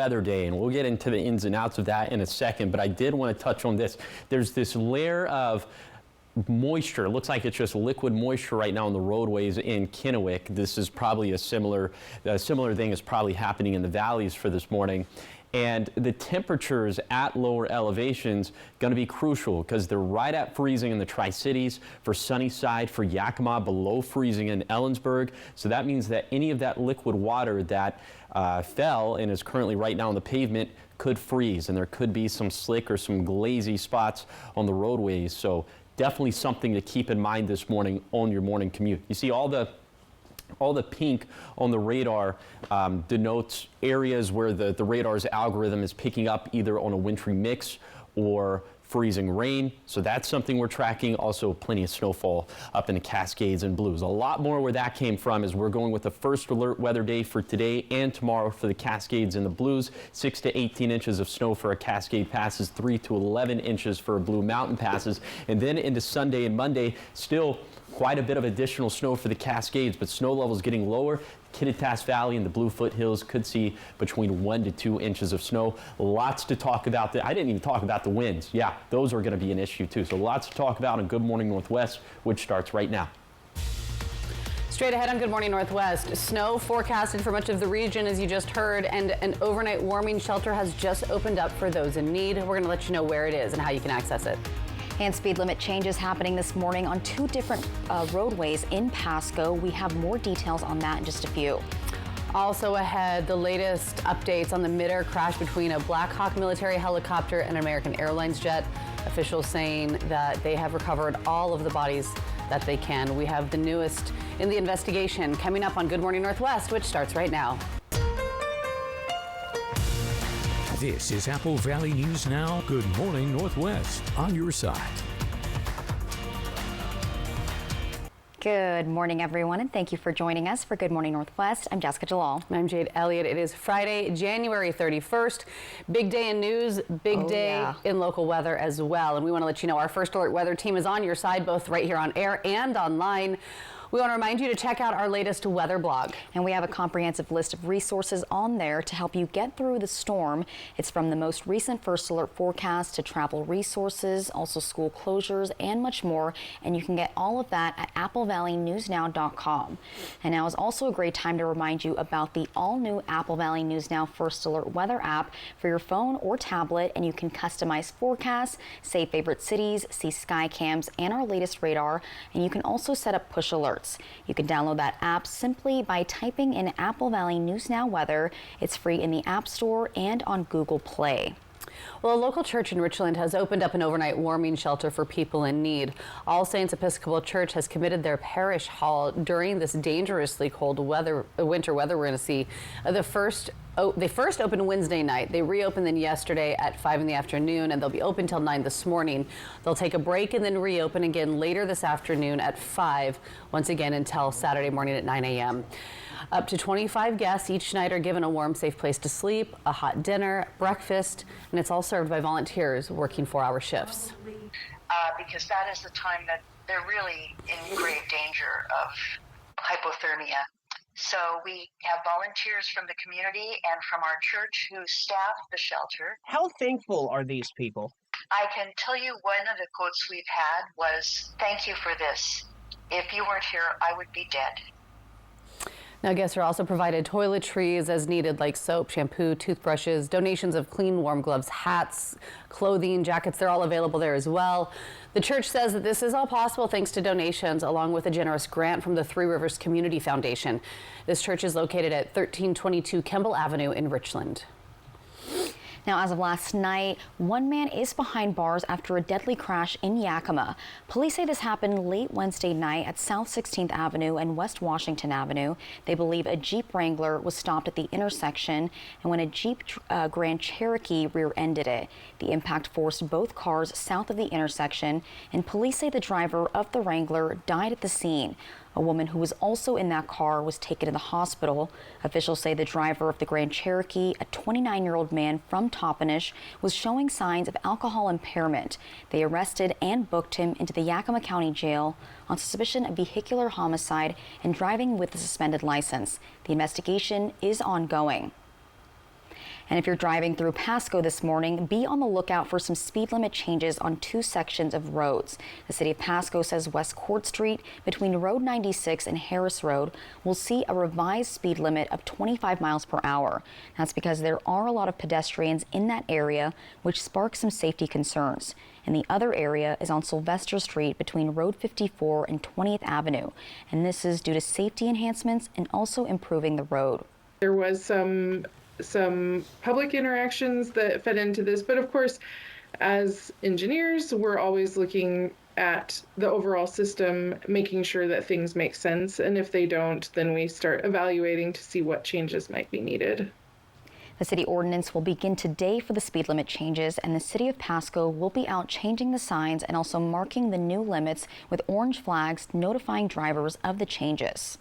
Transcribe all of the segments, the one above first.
Weather day, and we'll get into the ins and outs of that in a second, but I did want to touch on this. There's this layer of moisture. It looks like it's just liquid moisture right now on the roadways in Kennewick. This is probably a similar thing is probably happening in the valleys for this morning. And the temperatures at lower elevations going to be crucial because they're right at freezing in the Tri-Cities, for Sunnyside, for Yakima, below freezing in Ellensburg. So that means that any of that liquid water that fell and is currently right now on the pavement could freeze, and there could be some slick or some glazy spots on the roadways. So definitely something to keep in mind this morning on your morning commute. You see all the pink on the radar denotes areas where the radar's algorithm is picking up either on a wintry mix or freezing rain. So that's something we're tracking. Also plenty of snowfall up in the Cascades and Blues. A lot more where that came from is we're going with the first alert weather day for today and tomorrow for the Cascades and the Blues. 6 to 18 inches of snow for a Cascade passes, 3 to 11 inches for Blue Mountain passes. And then into Sunday and Monday, still quite a bit of additional snow for the Cascades, but snow levels getting lower. Kittitas Valley and the Blue Foothills could see between 1 to 2 inches of snow. Lots to talk about. I didn't even talk about the winds. Yeah, those are going to be an issue too. So lots to talk about on Good Morning Northwest, which starts right now. Straight ahead on Good Morning Northwest, snow forecasted for much of the region, as you just heard, and an overnight warming shelter has just opened up for those in need. We're going to let you know where it is and how you can access it. And speed limit changes happening this morning on 2 different roadways in Pasco. We have more details on that in just a few. Also ahead, the latest updates on the mid-air crash between a Black Hawk military helicopter and an American Airlines jet. Officials saying that they have recovered all of the bodies that they can. We have the newest in the investigation coming up on Good Morning Northwest, which starts right now. This is Apple Valley News Now. Good Morning Northwest, on your side. Good morning, everyone, and thank you for joining us for Good Morning Northwest. I'm Jessica Jalal. I'm Jade Elliott. It is Friday, January 31st. Big day in news, big day in local weather as well. And we want to let you know our First Alert Weather team is on your side, both right here on air and online. We want to remind you to check out our latest weather blog. And we have a comprehensive list of resources on there to help you get through the storm. It's from the most recent First Alert forecast to travel resources, also school closures, and much more. And you can get all of that at applevalleynewsnow.com. And now is also a great time to remind you about the all-new Apple Valley News Now First Alert weather app for your phone or tablet. And you can customize forecasts, save favorite cities, see sky cams, and our latest radar. And you can also set up push alerts. You can download that app simply by typing in Apple Valley News Now Weather. It's free in the App Store and on Google Play. Well, a local church in Richland has opened up an overnight warming shelter for people in need. All Saints Episcopal Church has committed their parish hall during this dangerously cold winter weather we're going to see. They first opened Wednesday night. They reopened then yesterday at 5 in the afternoon, and they'll be open till 9 this morning. They'll take a break and then reopen again later this afternoon at 5, once again until Saturday morning at 9 a.m. Up to 25 guests each night are given a warm, safe place to sleep, a hot dinner, breakfast, and it's all served by volunteers working 4-hour shifts. Because that is the time that they're really in grave danger of hypothermia. So we have volunteers from the community and from our church who staff the shelter. How thankful are these people? I can tell you one of the quotes we've had was, "Thank you for this. If you weren't here, I would be dead." Now, guests are also provided toiletries as needed, like soap, shampoo, toothbrushes, donations of clean, warm gloves, hats, clothing, jackets. They're all available there as well. The church says that this is all possible thanks to donations, along with a generous grant from the Three Rivers Community Foundation. This church is located at 1322 Kemble Avenue in Richland. Now, as of last night, one man is behind bars after a deadly crash in Yakima. Police say this happened late Wednesday night at South 16th Avenue and West Washington Avenue. They believe a Jeep Wrangler was stopped at the intersection, and when a Jeep Grand Cherokee rear-ended it. The impact forced both cars south of the intersection, and police say the driver of the Wrangler died at the scene. A woman who was also in that car was taken to the hospital. Officials say the driver of the Grand Cherokee, a 29-year-old man from Toppenish, was showing signs of alcohol impairment. They arrested and booked him into the Yakima County Jail on suspicion of vehicular homicide and driving with a suspended license. The investigation is ongoing. And if you're driving through Pasco this morning, be on the lookout for some speed limit changes on 2 sections of roads. The city of Pasco says West Court Street between Road 96 and Harris Road will see a revised speed limit of 25 miles per hour. That's because there are a lot of pedestrians in that area, which sparks some safety concerns. And the other area is on Sylvester Street between Road 54 and 20th Avenue. And this is due to safety enhancements and also improving the road. There was some public interactions that fed into this, but of course, as engineers, we're always looking at the overall system, making sure that things make sense. And if they don't, then we start evaluating to see what changes might be needed. The city ordinance will begin today for the speed limit changes, and the city of Pasco will be out changing the signs and also marking the new limits with orange flags notifying drivers of the changes.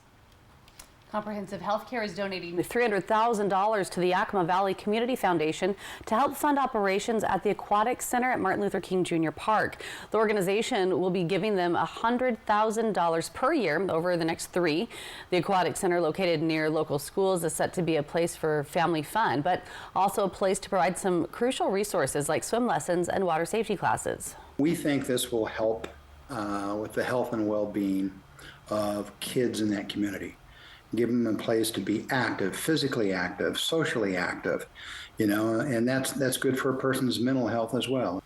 Comprehensive Healthcare is donating $300,000 to the Yakima Valley Community Foundation to help fund operations at the Aquatic Center at Martin Luther King Jr. Park. The organization will be giving them $100,000 per year over the next 3. The Aquatic Center, located near local schools, is set to be a place for family fun, but also a place to provide some crucial resources like swim lessons and water safety classes. We think this will help with the health and well-being of kids in that community. Give them a place to be active, physically active, socially active, and that's good for a person's mental health as well.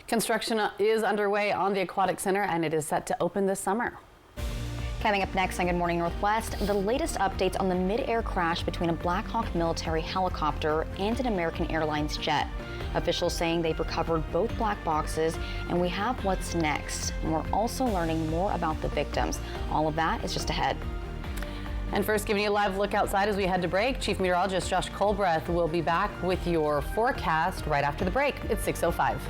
Construction is underway on the Aquatic Center, and it is set to open this summer. Coming up next on Good Morning Northwest, the latest updates on the mid-air crash between a Black Hawk military helicopter and an American Airlines jet. Officials saying they've recovered both black boxes, and we have what's next. And we're also learning more about the victims. All of that is just ahead. And first, giving you a live look outside as we head to break, Chief Meteorologist Josh Colbreth will be back with your forecast right after the break. It's 6:05.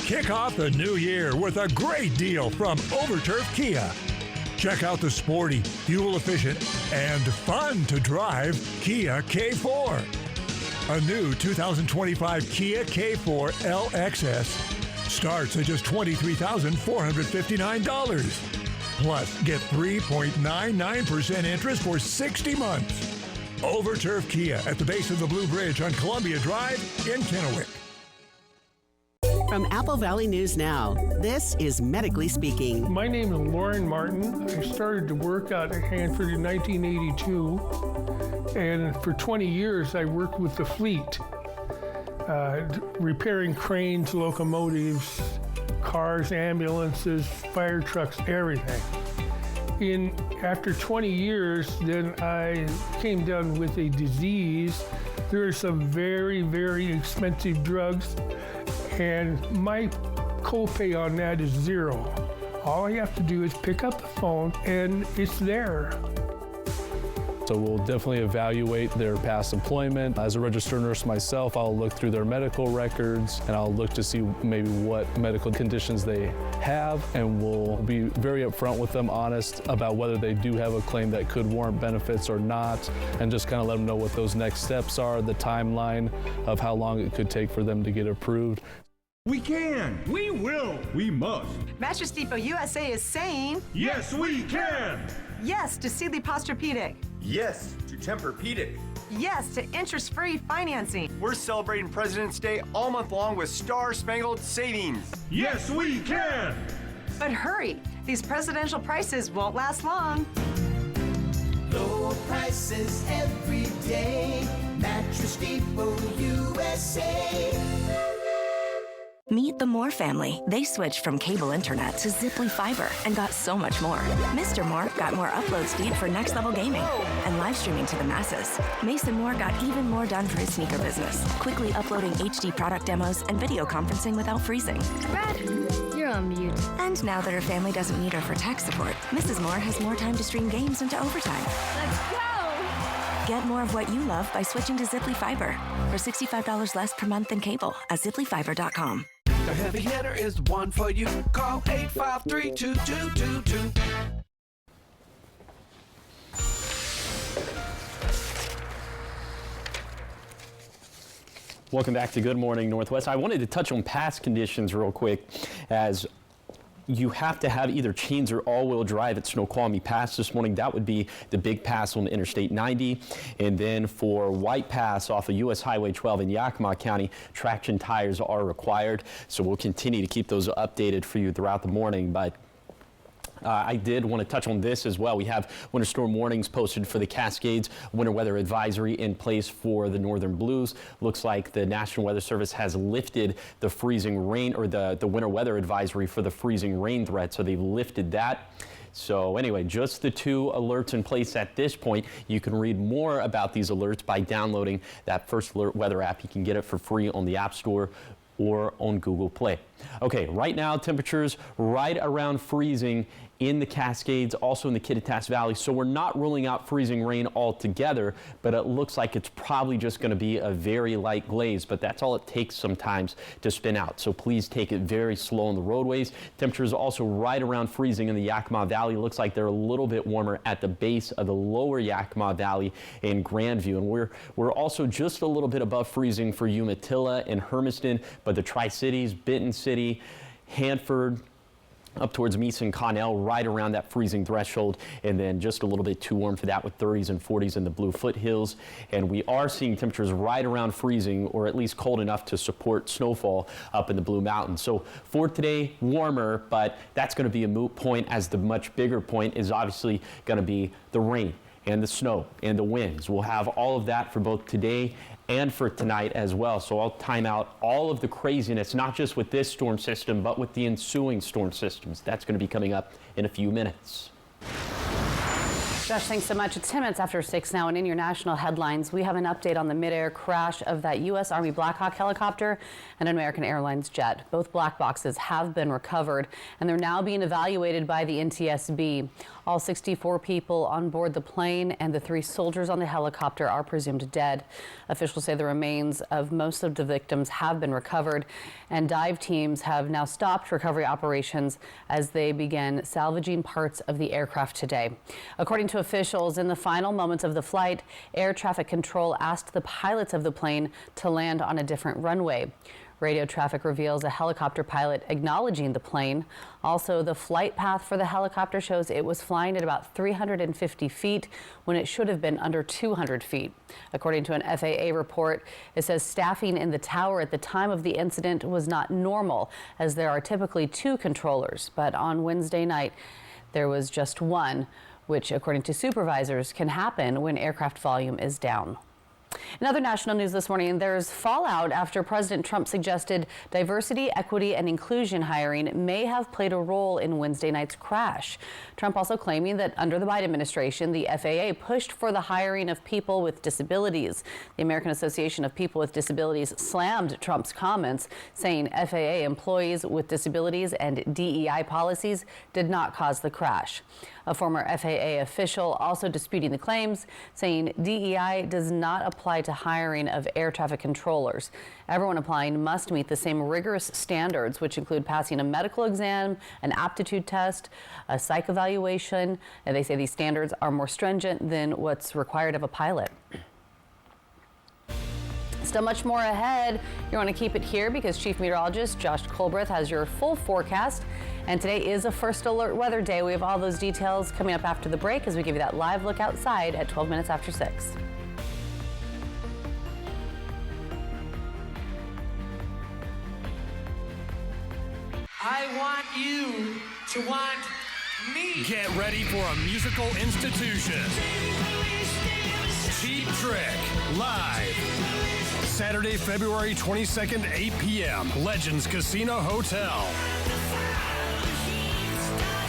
Kick off the new year with a great deal from Overturf Kia. Check out the sporty, fuel-efficient, and fun-to-drive Kia K4. A new 2025 Kia K4 LXS starts at just $23,459. Plus, get 3.99% interest for 60 months. Overturf Kia at the base of the Blue Bridge on Columbia Drive in Kennewick. From Apple Valley News Now, this is Medically Speaking. My name is Lauren Martin. I started to work out at Hanford in 1982, and for 20 years I worked with the fleet, repairing cranes, locomotives, cars, ambulances, fire trucks, everything. After 20 years, then I came down with a disease. There are some very, very expensive drugs, and my copay on that is $0. All I have to do is pick up the phone and it's there. So we'll definitely evaluate their past employment. As a registered nurse myself, I'll look through their medical records and I'll look to see maybe what medical conditions they have, and we'll be very upfront with them, honest about whether they do have a claim that could warrant benefits or not, and just kind of let them know what those next steps are, the timeline of how long it could take for them to get approved. We can, we will, we must. Mattress Depot USA is saying, yes, we can. Yes to Sealy Posturepedic. Yes to Tempur-Pedic. Yes to interest-free financing. We're celebrating President's Day all month long with Star-Spangled Savings. Yes, we can. But hurry, these presidential prices won't last long. Low prices every day. Mattress Depot USA. Meet the Moore family. They switched from cable internet to Ziply Fiber and got so much more. Mr. Moore got more upload speed for next level gaming and live streaming to the masses. Mason Moore got even more done for his sneaker business, quickly uploading HD product demos and video conferencing without freezing. Brad, you're on mute. And now that her family doesn't need her for tech support, Mrs. Moore has more time to stream games into overtime. Let's go! Get more of what you love by switching to Ziply Fiber for $65 less per month than cable at ziplyfiber.com. The heavy hitter is one for you. Call 853-2222. Welcome back to Good Morning Northwest. I wanted to touch on past conditions real quick, as you have to have either chains or all-wheel drive at Snoqualmie Pass this morning. That would be the big pass on Interstate 90. And then for White Pass off of US Highway 12 in Yakima County, traction tires are required. So we'll continue to keep those updated for you throughout the morning. But I did want to touch on this as well. We have winter storm warnings posted for the Cascades, winter weather advisory in place for the Northern Blues. Looks like the National Weather Service has lifted the freezing rain, or the winter weather advisory for the freezing rain threat, so they've lifted that. So anyway, just the 2 alerts in place at this point. You can read more about these alerts by downloading that First Alert Weather app. You can get it for free on the App Store or on Google Play. Okay, right now temperatures right around freezing in the Cascades, also in the Kittitas Valley. So we're not ruling out freezing rain altogether, but it looks like it's probably just going to be a very light glaze, but that's all it takes sometimes to spin out. So please take it very slow on the roadways. Temperatures also right around freezing in the Yakima Valley. Looks like they're a little bit warmer at the base of the lower Yakima Valley in Grandview. And we're also just a little bit above freezing for Umatilla and Hermiston, but the Tri-Cities, Benton City, Hanford, up towards Mesa and Connell, right around that freezing threshold, and then just a little bit too warm for that with 30s and 40s in the Blue Foothills. And we are seeing temperatures right around freezing, or at least cold enough to support snowfall up in the Blue Mountains. So for today, warmer, but that's going to be a moot point, as the much bigger point is obviously going to be the rain and the snow and the winds. We'll have all of that for both today and for tonight as well. So I'll time out all of the craziness, not just with this storm system, but with the ensuing storm systems. That's going to be coming up in a few minutes. Josh, thanks so much. It's 10 minutes after 6 now, and in your national headlines, we have an update on the midair crash of that U.S. Army Black Hawk helicopter and an American Airlines jet. Both black boxes have been recovered, and they're now being evaluated by the NTSB. All 64 people on board the plane and the 3 soldiers on the helicopter are presumed dead. Officials say the remains of most of the victims have been recovered, and dive teams have now stopped recovery operations as they begin salvaging parts of the aircraft today. According to officials, in the final moments of the flight, air traffic control asked the pilots of the plane to land on a different runway. Radio traffic reveals a helicopter pilot acknowledging the plane. Also, the flight path for the helicopter shows it was flying at about 350 feet when it should have been under 200 feet. According to an FAA report, it says staffing in the tower at the time of the incident was not normal, as there are typically 2 controllers. But on Wednesday night, there was just 1, which, according to supervisors, can happen when aircraft volume is down. In other national news this morning, there's fallout after President Trump suggested diversity, equity, and inclusion hiring may have played a role in Wednesday night's crash. Trump also claiming that under the Biden administration, the FAA pushed for the hiring of people with disabilities. The American Association of People with Disabilities slammed Trump's comments, saying FAA employees with disabilities and DEI policies did not cause the crash. A former FAA official also disputing the claims, saying DEI does not apply to hiring of air traffic controllers. Everyone applying must meet the same rigorous standards, which include passing a medical exam, an aptitude test, a psych evaluation, and they say these standards are more stringent than what's required of a pilot. Still much more ahead. You want to keep it here because Chief Meteorologist Josh Colbreth has your full forecast. And today is a First Alert Weather Day. We have all those details coming up after the break as we give you that live look outside at 12 minutes after 6. I want you to want me. Get ready for a musical institution. Cheap Trick, live. Saturday, February 22nd, 8 p.m. Legends Casino Hotel.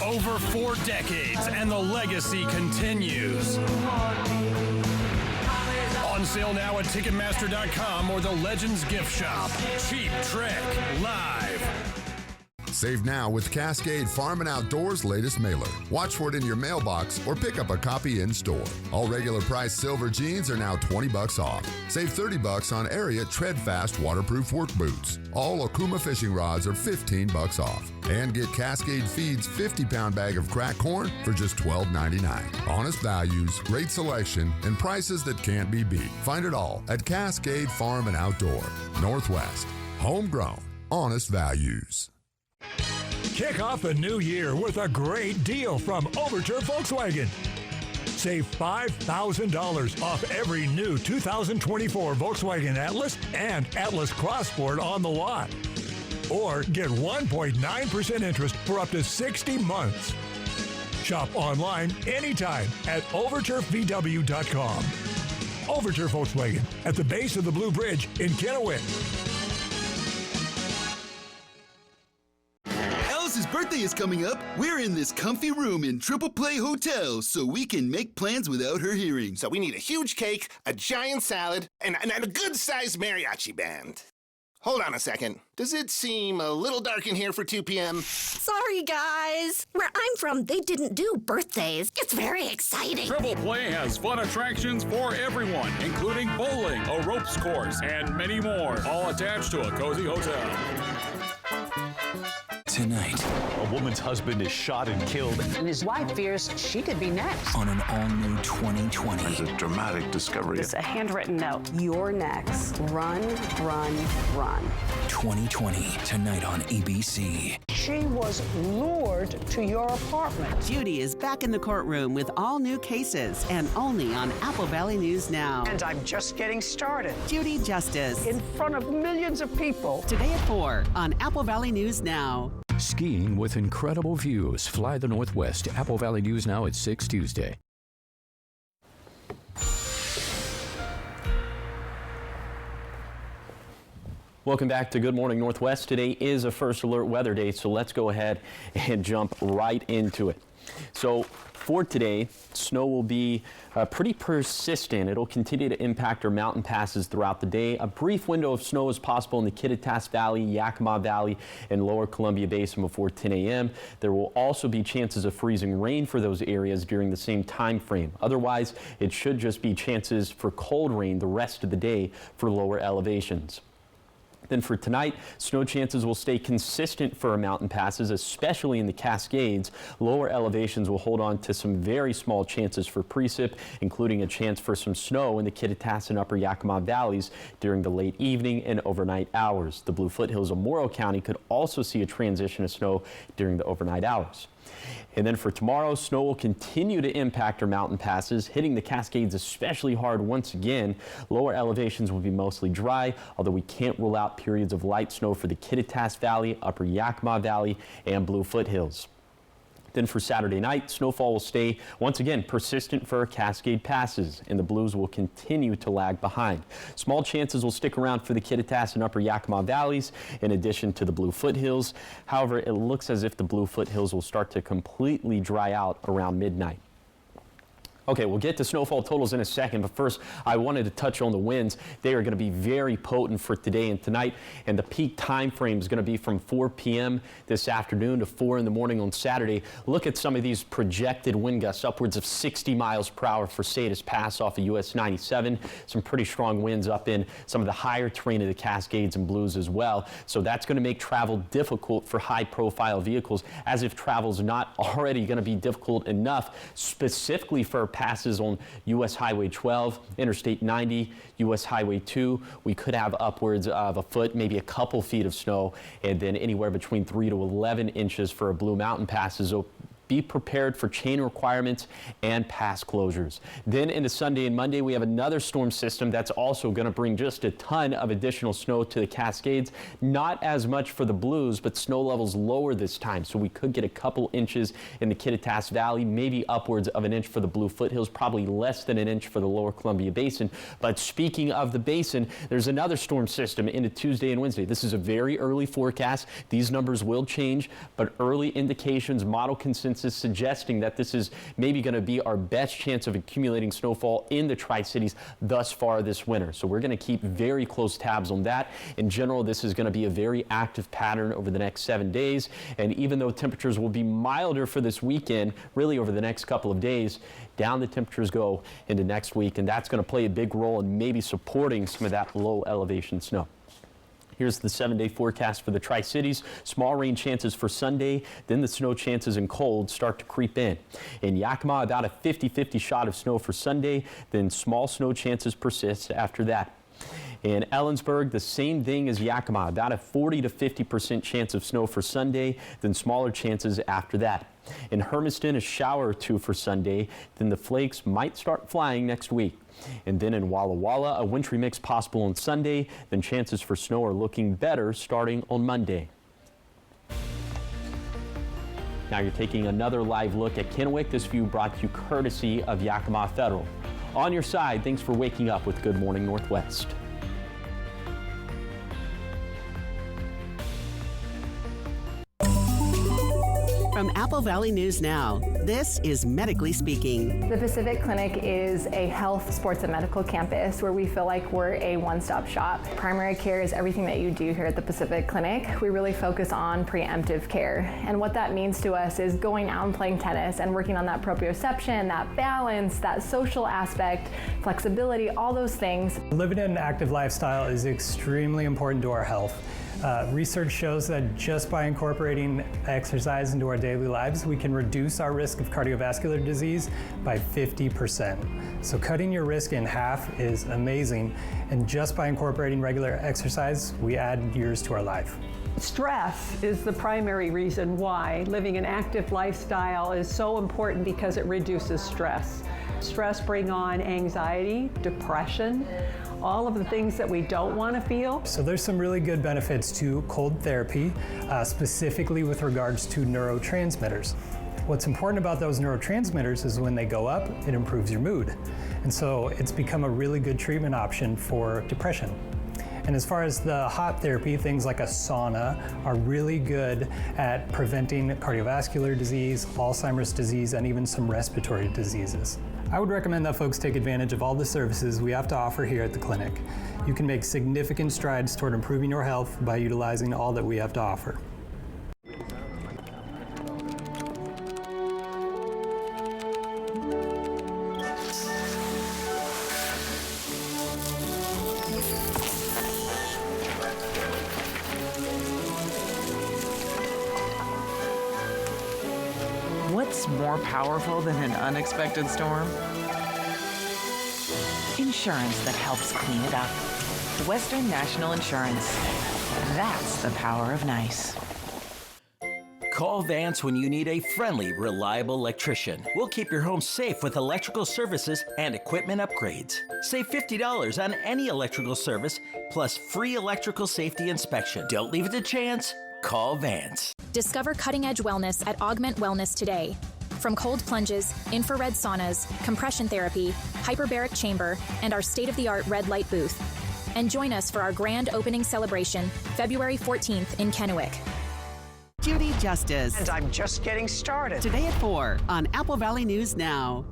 Over 4 decades, and the legacy continues. On sale now at Ticketmaster.com or the Legends Gift Shop. Cheap Trick, live. Save now with Cascade Farm and Outdoors latest mailer. Watch for it in your mailbox or pick up a copy in store. All regular price silver jeans are now $20 off. Save $30 on Ariat Treadfast waterproof work boots. All Okuma fishing rods are $15 off. And get Cascade Feeds 50-pound bag of cracked corn for just $12.99. Honest values, great selection, and prices that can't be beat. Find it all at Cascade Farm and Outdoor. Northwest. Homegrown. Honest values. Kick off the new year with a great deal from Overturf Volkswagen. Save $5,000 off every new 2024 Volkswagen Atlas and Atlas Crossport on the lot. Or get 1.9% interest for up to 60 months. Shop online anytime at overturfvw.com. Overturf Volkswagen at the base of the Blue Bridge in Kennewick. Alice's birthday is coming up. We're in this comfy room in Triple Play Hotel so we can make plans without her hearing. So we need a huge cake, a giant salad, and a good-sized mariachi band. Hold on a second. Does it seem a little dark in here for 2 p.m.? Sorry, guys. Where I'm from, they didn't do birthdays. It's very exciting. Triple Play has fun attractions for everyone, including bowling, a ropes course, and many more, all attached to a cozy hotel. Tonight, a woman's husband is shot and killed. And his wife fears she could be next. On an all-new 2020. There's a dramatic discovery. It's a handwritten note. You're next. Run, run, run. 2020, tonight on ABC. She was lured to your apartment. Judy is back in the courtroom with all new cases and only on Apple Valley News Now. And I'm just getting started. Judy Justice. In front of millions of people. Today at 4 on Apple Valley News Now. Skiing with incredible views. Fly the Northwest. Apple Valley News Now at 6 Tuesday. Welcome back to Good Morning Northwest. Today is a first alert weather day, so let's go ahead and jump right into it. So for today, snow will be pretty persistent. It'll continue to impact our mountain passes throughout the day. A brief window of snow is possible in the Kittitas Valley, Yakima Valley, and Lower Columbia Basin before 10 a.m. There will also be chances of freezing rain for those areas during the same time frame. Otherwise, it should just be chances for cold rain the rest of the day for lower elevations. Then for tonight, snow chances will stay consistent for our mountain passes, especially in the Cascades. Lower elevations will hold on to some very small chances for precip, including a chance for some snow in the Kittitas and Upper Yakima valleys during the late evening and overnight hours. The Blue Foothills of Morrow County could also see a transition of snow during the overnight hours. And then for tomorrow, snow will continue to impact our mountain passes, hitting the Cascades especially hard once again. Lower elevations will be mostly dry, although we can't rule out periods of light snow for the Kittitas Valley, Upper Yakima Valley, and Blue Foothills. Then for Saturday night, snowfall will stay once again persistent for our Cascade passes, and the Blues will continue to lag behind. Small chances will stick around for the Kittitas and Upper Yakima valleys, in addition to the Blue Foothills. However, it looks as if the Blue Foothills will start to completely dry out around midnight. Okay, we'll get to snowfall totals in a second, but first I wanted to touch on the winds. They are going to be very potent for today and tonight, and the peak time frame is going to be from 4 p.m. this afternoon to 4 in the morning on Saturday. Look at some of these projected wind gusts, upwards of 60 miles per hour for Salish Pass off of US 97. Some pretty strong winds up in some of the higher terrain of the Cascades and Blues as well. So that's going to make travel difficult for high-profile vehicles, as if travel's not already going to be difficult enough, specifically for passes on US Highway 12, Interstate 90, US Highway 2. We could have upwards of a foot, maybe a couple feet of snow, and then anywhere between 3 to 11 inches for our Blue Mountain passes. So be prepared for chain requirements and pass closures. Then into Sunday and Monday, we have another storm system that's also going to bring just a ton of additional snow to the Cascades. Not as much for the Blues, but snow levels lower this time. So we could get a couple inches in the Kittitas Valley, maybe upwards of an inch for the Blue Foothills, probably less than an inch for the Lower Columbia Basin. But speaking of the basin, there's another storm system into Tuesday and Wednesday. This is a very early forecast. These numbers will change, but early indications, model consensus suggesting that this is maybe going to be our best chance of accumulating snowfall in the Tri-Cities thus far this winter. So we're going to keep very close tabs on that. In general, this is going to be a very active pattern over the next 7 days. And even though temperatures will be milder for this weekend, really over the next couple of days, down the temperatures go into next week. And that's going to play a big role in maybe supporting some of that low elevation snow. Here's the 7-day forecast for the Tri-Cities. Small rain chances for Sunday, then the snow chances and cold start to creep in. In Yakima, about a 50-50 shot of snow for Sunday, then small snow chances persist after that. In Ellensburg, the same thing as Yakima, about a 40 to 50% chance of snow for Sunday, then smaller chances after that. In Hermiston, a shower or two for Sunday, then the flakes might start flying next week. And then in Walla Walla, a wintry mix possible on Sunday, then chances for snow are looking better starting on Monday. Now you're taking another live look at Kennewick. This view brought to you courtesy of Yakima Federal. On your side, thanks for waking up with Good Morning Northwest. From Apple Valley News Now, this is Medically Speaking. The Pacific Clinic is a health, sports, and medical campus where we feel like we're a one-stop shop. Primary care is everything that you do here at the Pacific Clinic. We really focus on preemptive care. And what that means to us is going out and playing tennis and working on that proprioception, that balance, that social aspect, flexibility, all those things. Living an active lifestyle is extremely important to our health. Research shows that just by incorporating exercise into our daily lives, we can reduce our risk of cardiovascular disease by 50%. So cutting your risk in half is amazing, and just by incorporating regular exercise, we add years to our life. Stress is the primary reason why living an active lifestyle is so important, because it reduces stress. Stress brings on anxiety, depression, all of the things that we don't want to feel. So there's some really good benefits to cold therapy, specifically with regards to neurotransmitters. What's important about those neurotransmitters is when they go up, it improves your mood. And so it's become a really good treatment option for depression. And as far as the hot therapy, things like a sauna are really good at preventing cardiovascular disease, Alzheimer's disease, and even some respiratory diseases. I would recommend that folks take advantage of all the services we have to offer here at the clinic. You can make significant strides toward improving your health by utilizing all that we have to offer. What's more powerful than an unexpected storm? Insurance that helps clean it up. Western National Insurance. That's the power of nice. Call Vance when you need a friendly, reliable electrician. We'll keep your home safe with electrical services and equipment upgrades. Save $50 on any electrical service, plus free electrical safety inspection. Don't leave it to chance. Call Vance. Discover cutting-edge wellness at Augment Wellness today. From cold plunges, infrared saunas, compression therapy, hyperbaric chamber, and our state-of-the-art red light booth. And join us for our grand opening celebration, February 14th in Kennewick. Judy Justice. And I'm just getting started. Today at 4 on Apple Valley News Now.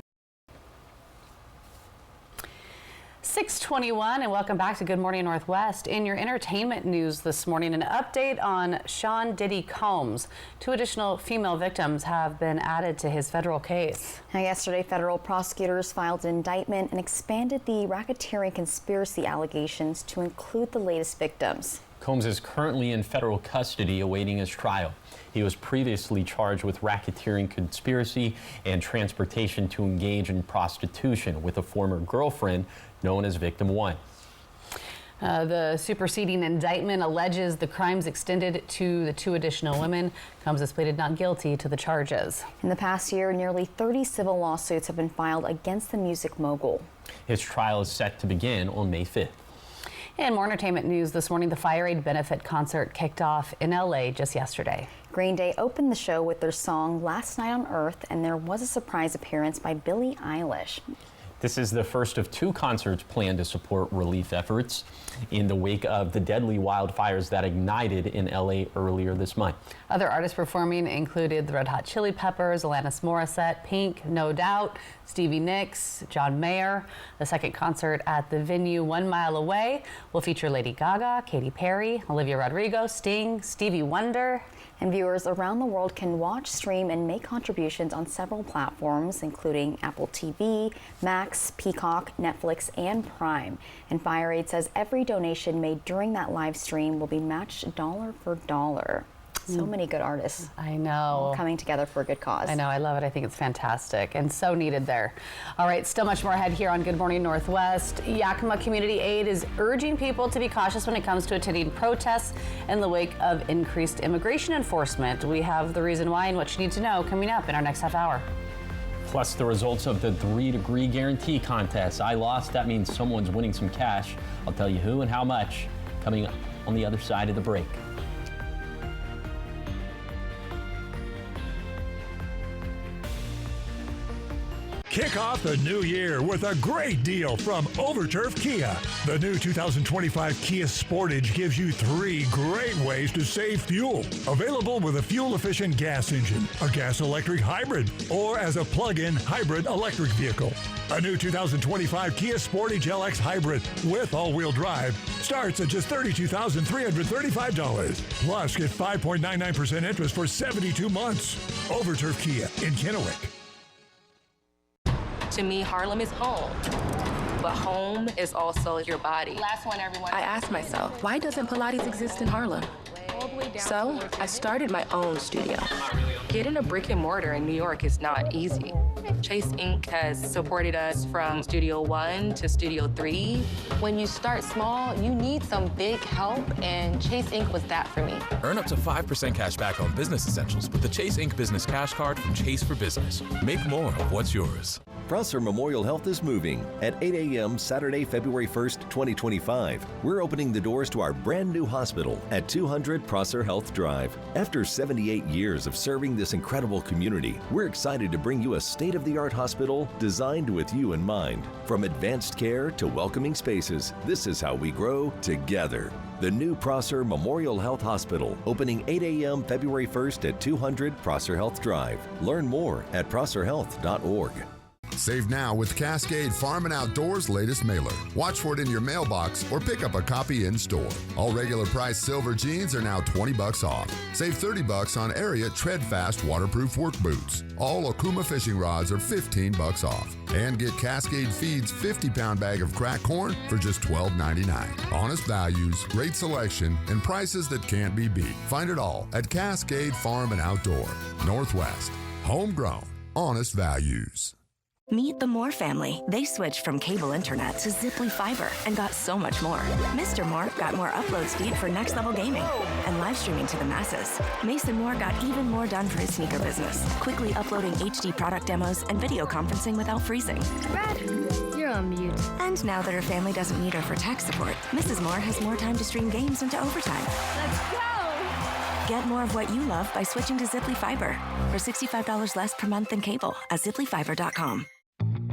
6:21 and welcome back to Good Morning Northwest. In your entertainment news this morning, an update on Sean Diddy Combs. 2 additional female victims have been added to his federal case. Now, yesterday, federal prosecutors filed an indictment and expanded the racketeering conspiracy allegations to include the latest victims. Combs is currently in federal custody awaiting his trial. He was previously charged with racketeering conspiracy and transportation to engage in prostitution with a former girlfriend known as Victim 1. The superseding indictment alleges the crimes extended to the 2 additional women. Combs has pleaded not guilty to the charges. In the past year, nearly 30 civil lawsuits have been filed against the music mogul. His trial is set to begin on May 5th. And more entertainment news this morning. The Fire Aid benefit concert kicked off in LA just yesterday. Green Day opened the show with their song Last Night on Earth, and there was a surprise appearance by Billie Eilish. This is the first of 2 concerts planned to support relief efforts in the wake of the deadly wildfires that ignited in LA earlier this month. Other artists performing included the Red Hot Chili Peppers, Alanis Morissette, Pink, No Doubt, Stevie Nicks, John Mayer. The second concert at the venue 1 mile away will feature Lady Gaga, Katy Perry, Olivia Rodrigo, Sting, Stevie Wonder. And viewers around the world can watch, stream, and make contributions on several platforms, including Apple TV, Max, Peacock, Netflix, and Prime. And FireAid says every donation made during that live stream will be matched dollar for dollar. So many good artists. I know. All coming together for a good cause. I know. I love it. I think it's fantastic and so needed there. All right. Still much more ahead here on Good Morning Northwest. Yakima Community Aid is urging people to be cautious when it comes to attending protests in the wake of increased immigration enforcement. We have the reason why and what you need to know coming up in our next half hour. Plus the results of the 3-degree guarantee contest. I lost. That means someone's winning some cash. I'll tell you who and how much coming up on the other side of the break. Kick off the new year with a great deal from Overturf Kia. The new 2025 Kia Sportage gives you 3 great ways to save fuel. Available with a fuel-efficient gas engine, a gas-electric hybrid, or as a plug-in hybrid electric vehicle. A new 2025 Kia Sportage LX Hybrid with all-wheel drive starts at just $32,335. Plus, get 5.99% interest for 72 months. Overturf Kia in Kennewick. To me, Harlem is home. But home is also your body. Last one, everyone. I asked myself, why doesn't Pilates exist in Harlem? So I started my own studio. Getting a brick and mortar in New York is not easy. Chase Inc. has supported us from Studio 1 to Studio 3. When you start small, you need some big help, and Chase Inc. was that for me. Earn up to 5% cash back on business essentials with the Chase Inc. Business Cash Card from Chase for Business. Make more of what's yours. Prosser Memorial Health is moving. At 8 a.m. Saturday, February 1st, 2025, we're opening the doors to our brand new hospital at 200 Prosser Health Drive. After 78 years of serving this incredible community, we're excited to bring you a state-of-the-art hospital designed with you in mind. From advanced care to welcoming spaces, this is how we grow together. The new Prosser Memorial Health Hospital, opening 8 a.m. February 1st at 200 Prosser Health Drive. Learn more at prosserhealth.org. Save now with Cascade Farm and Outdoors' latest mailer. Watch for it in your mailbox or pick up a copy in store. All regular price silver jeans are now $20 off. Save $30 on Ariat Treadfast waterproof work boots. All Okuma fishing rods are $15 off. And get Cascade Feed's 50-pound bag of cracked corn for just $12.99. Honest values, great selection, and prices that can't be beat. Find it all at Cascade Farm and Outdoor. Northwest. Homegrown. Honest values. Meet the Moore family. They switched from cable internet to Ziply Fiber and got so much more. Mr. Moore got more upload speed for next level gaming and live streaming to the masses. Mason Moore got even more done for his sneaker business, quickly uploading HD product demos and video conferencing without freezing. Brad, you're on mute. And now that her family doesn't need her for tech support, Mrs. Moore has more time to stream games into overtime. Let's go! Get more of what you love by switching to Ziply Fiber for $65 less per month than cable at ziplyfiber.com.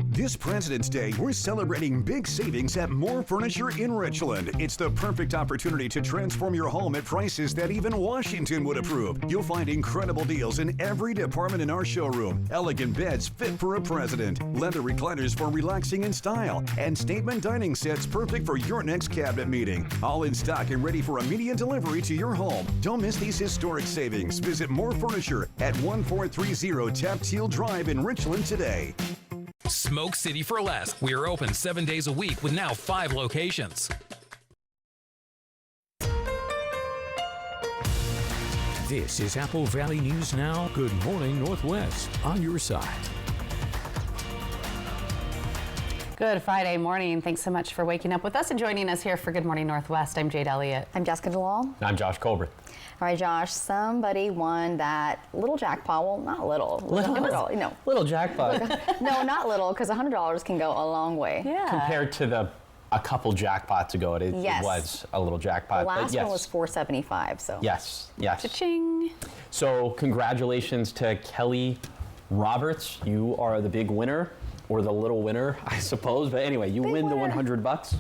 This President's Day, we're celebrating big savings at Moore Furniture in Richland. It's the perfect opportunity to transform your home at prices that even Washington would approve. You'll find incredible deals in every department in our showroom. Elegant beds fit for a president, leather recliners for relaxing in style, and statement dining sets perfect for your next cabinet meeting. All in stock and ready for immediate delivery to your home. Don't miss these historic savings. Visit Moore Furniture at 1430 Tapteel Drive in Richland today. Smoke City for Less. We are open 7 days a week with now 5 locations. This is Apple Valley News Now. Good morning, Northwest. On your side. Good Friday morning. Thanks so much for waking up with us and joining us here for Good Morning Northwest. I'm Jade Elliott. I'm Jessica DeLal. I'm Josh Colbert. All right, Josh, somebody won that little jackpot. Well, not little. Little jackpot. No, not little, because $100 can go a long way. Yeah. Compared to a couple jackpots ago, it was a little jackpot. The last one was $475. So yes. Cha-ching. So congratulations to Kelly Roberts. You are the big winner, or the little winner, I suppose. But anyway, you win the $100.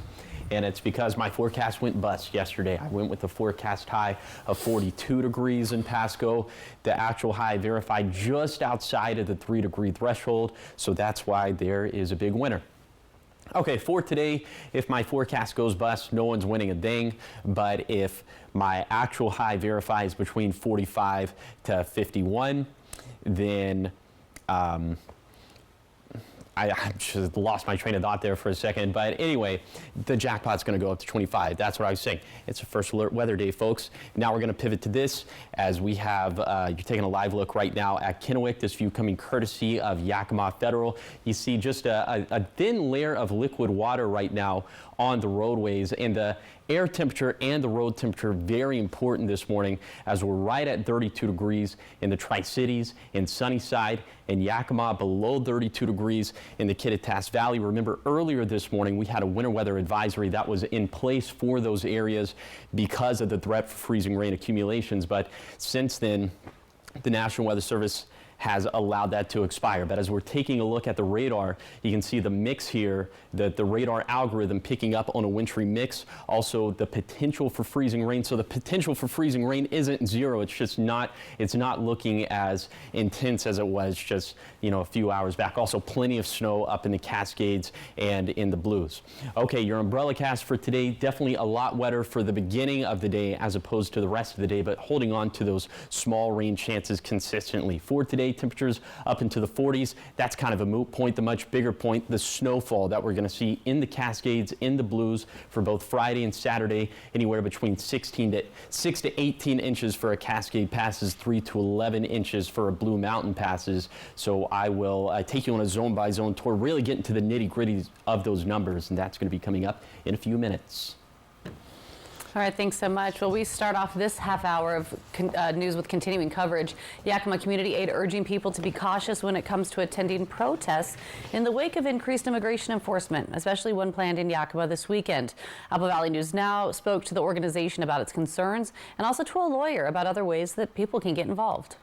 And it's because my forecast went bust yesterday. I went with a forecast high of 42 degrees in Pasco. The actual high verified just outside of the 3-degree threshold. So that's why there is a big winner. Okay, for today, if my forecast goes bust, no one's winning a ding. But if my actual high verifies between 45 to 51, then I just lost my train of thought there for a second. But anyway, the jackpot's going to go up to 25. That's what I was saying. It's the first alert weather day, folks. Now we're going to pivot to this as we have, you're taking a live look right now at Kennewick. This view coming courtesy of Yakima Federal. You see just a thin layer of liquid water right now on the roadways, and the air temperature and the road temperature very important this morning as we're right at 32 degrees in the Tri-Cities, in Sunnyside, and Yakima, below 32 degrees in the Kittitas Valley. Remember, earlier this morning we had a winter weather advisory that was in place for those areas because of the threat for freezing rain accumulations, but since then the National Weather Service has allowed that to expire. But as we're taking a look at the radar, you can see the mix here, the radar algorithm picking up on a wintry mix, also the potential for freezing rain. So the potential for freezing rain isn't zero. It's just not, it's not looking as intense as it was just, you know, a few hours back. Also plenty of snow up in the Cascades and in the Blues. Okay, your umbrella cast for today, definitely a lot wetter for the beginning of the day as opposed to the rest of the day, but holding on to those small rain chances consistently. For today, temperatures up into the 40s. That's kind of a moot point. The much bigger point, the snowfall that we're going to see in the Cascades, in the Blues for both Friday and Saturday, anywhere between 6 to 18 inches for a Cascade passes, 3 to 11 inches for a Blue Mountain passes. So I will take you on a zone by zone tour, really get into the nitty gritty of those numbers, and that's going to be coming up in a few minutes. All right, thanks so much. Well, we start off this half hour of news with continuing coverage. Yakima Community Aid urging people to be cautious when it comes to attending protests in the wake of increased immigration enforcement, especially one planned in Yakima this weekend. Apple Valley News Now spoke to the organization about its concerns and also to a lawyer about other ways that people can get involved.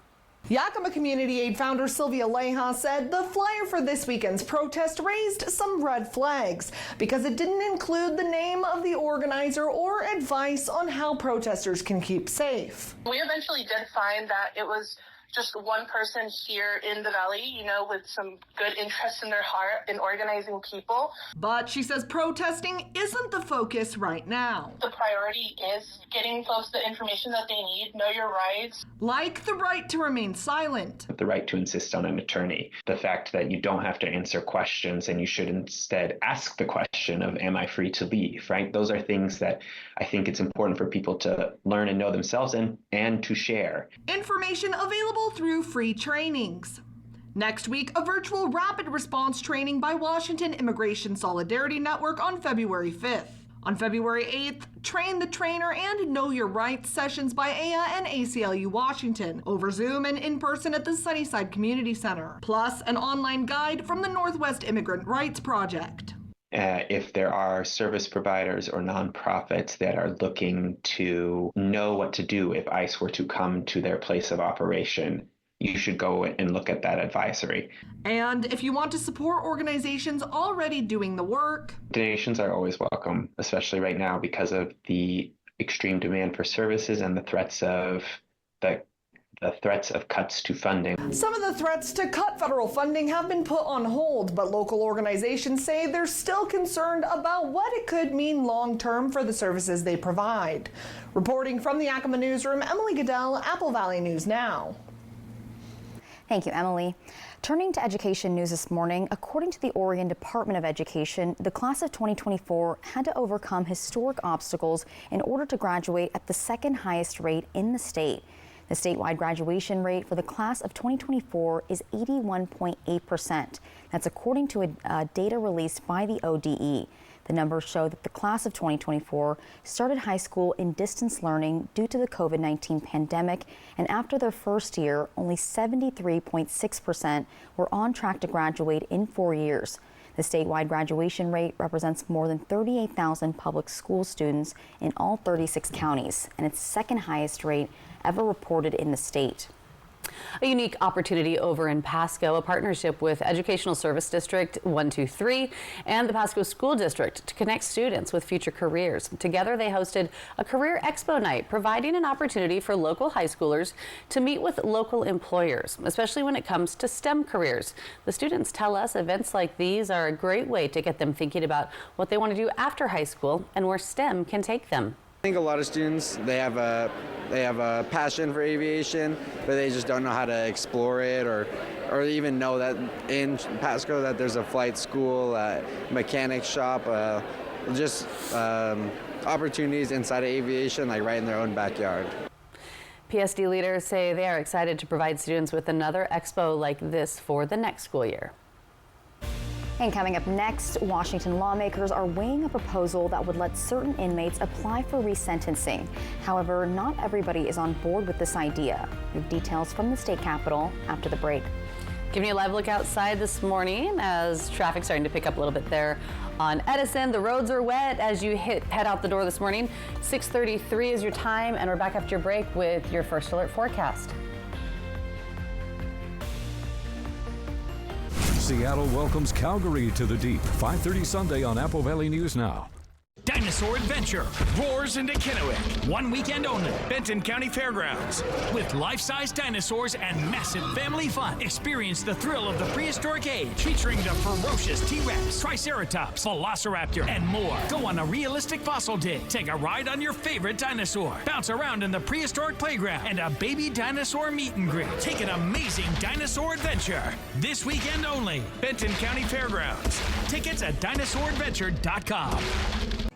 Yakima Community Aid founder Sylvia Leha said the flyer for this weekend's protest raised some red flags because it didn't include the name of the organizer or advice on how protesters can keep safe. We eventually did find that it was just one person here in the valley, you know, with some good interest in their heart in organizing people. But she says protesting isn't the focus right now. The priority is getting folks the information that they need, know your rights. Like the right to remain silent. The right to insist on an attorney. The fact that you don't have to answer questions and you should instead ask the question of, am I free to leave, right? Those are things that I think it's important for people to learn and know themselves and to share. Information available through free trainings. Next week, a virtual rapid response training by Washington Immigration Solidarity Network on February 5th. On February 8th, Train the Trainer and Know Your Rights sessions by AIA and ACLU Washington over Zoom and in person at the Sunnyside Community Center, plus an online guide from the Northwest Immigrant Rights Project. If there are service providers or nonprofits that are looking to know what to do if ICE were to come to their place of operation, you should go and look at that advisory. And if you want to support organizations already doing the work, donations are always welcome, especially right now because of the extreme demand for services and the threats of cuts to funding. Some of the threats to cut federal funding have been put on hold, but local organizations say they're still concerned about what it could mean long-term for the services they provide. Reporting from the Yakima Newsroom, Emily Goodell, Apple Valley News Now. Thank you, Emily. Turning to education news this morning, according to the Oregon Department of Education, the class of 2024 had to overcome historic obstacles in order to graduate at the second highest rate in the state. The statewide graduation rate for the class of 2024 is 81.8%. That's according to data released by the ODE. The numbers show that the class of 2024 started high school in distance learning due to the COVID-19 pandemic, and after their first year, only 73.6% were on track to graduate in 4 years. The statewide graduation rate represents more than 38,000 public school students in all 36 counties, and it's the second highest rate ever reported in the state. A unique opportunity over in Pasco, a partnership with Educational Service District 123 and the Pasco School District to connect students with future careers. Together, they hosted a Career Expo night, providing an opportunity for local high schoolers to meet with local employers, especially when it comes to STEM careers. The students tell us events like these are a great way to get them thinking about what they want to do after high school and where STEM can take them. think a lot of students, they have a passion for aviation, but they just don't know how to explore it or even know that in Pasco that there's a flight school, mechanic shop, opportunities inside of aviation, like right in their own backyard. PSD leaders say they are excited to provide students with another expo like this for the next school year. And coming up next, Washington lawmakers are weighing a proposal that would let certain inmates apply for resentencing. However, not everybody is on board with this idea. We have details from the state capitol after the break. Giving you a live look outside this morning as traffic's starting to pick up a little bit there on Edison. The roads are wet as you head out the door this morning. 6:33 is your time, and we're back after your break with your first alert forecast. Seattle welcomes Calgary to the deep. 5:30 Sunday on Apple Valley News Now. Dinosaur Adventure roars into Kennewick. One weekend only. Benton County Fairgrounds. With life-size dinosaurs and massive family fun. Experience the thrill of the prehistoric age. Featuring the ferocious T-Rex, Triceratops, Velociraptor, and more. Go on a realistic fossil dig. Take a ride on your favorite dinosaur. Bounce around in the prehistoric playground. And a baby dinosaur meet and greet. Take an amazing dinosaur adventure. This weekend only. Benton County Fairgrounds. Tickets at dinosauradventure.com.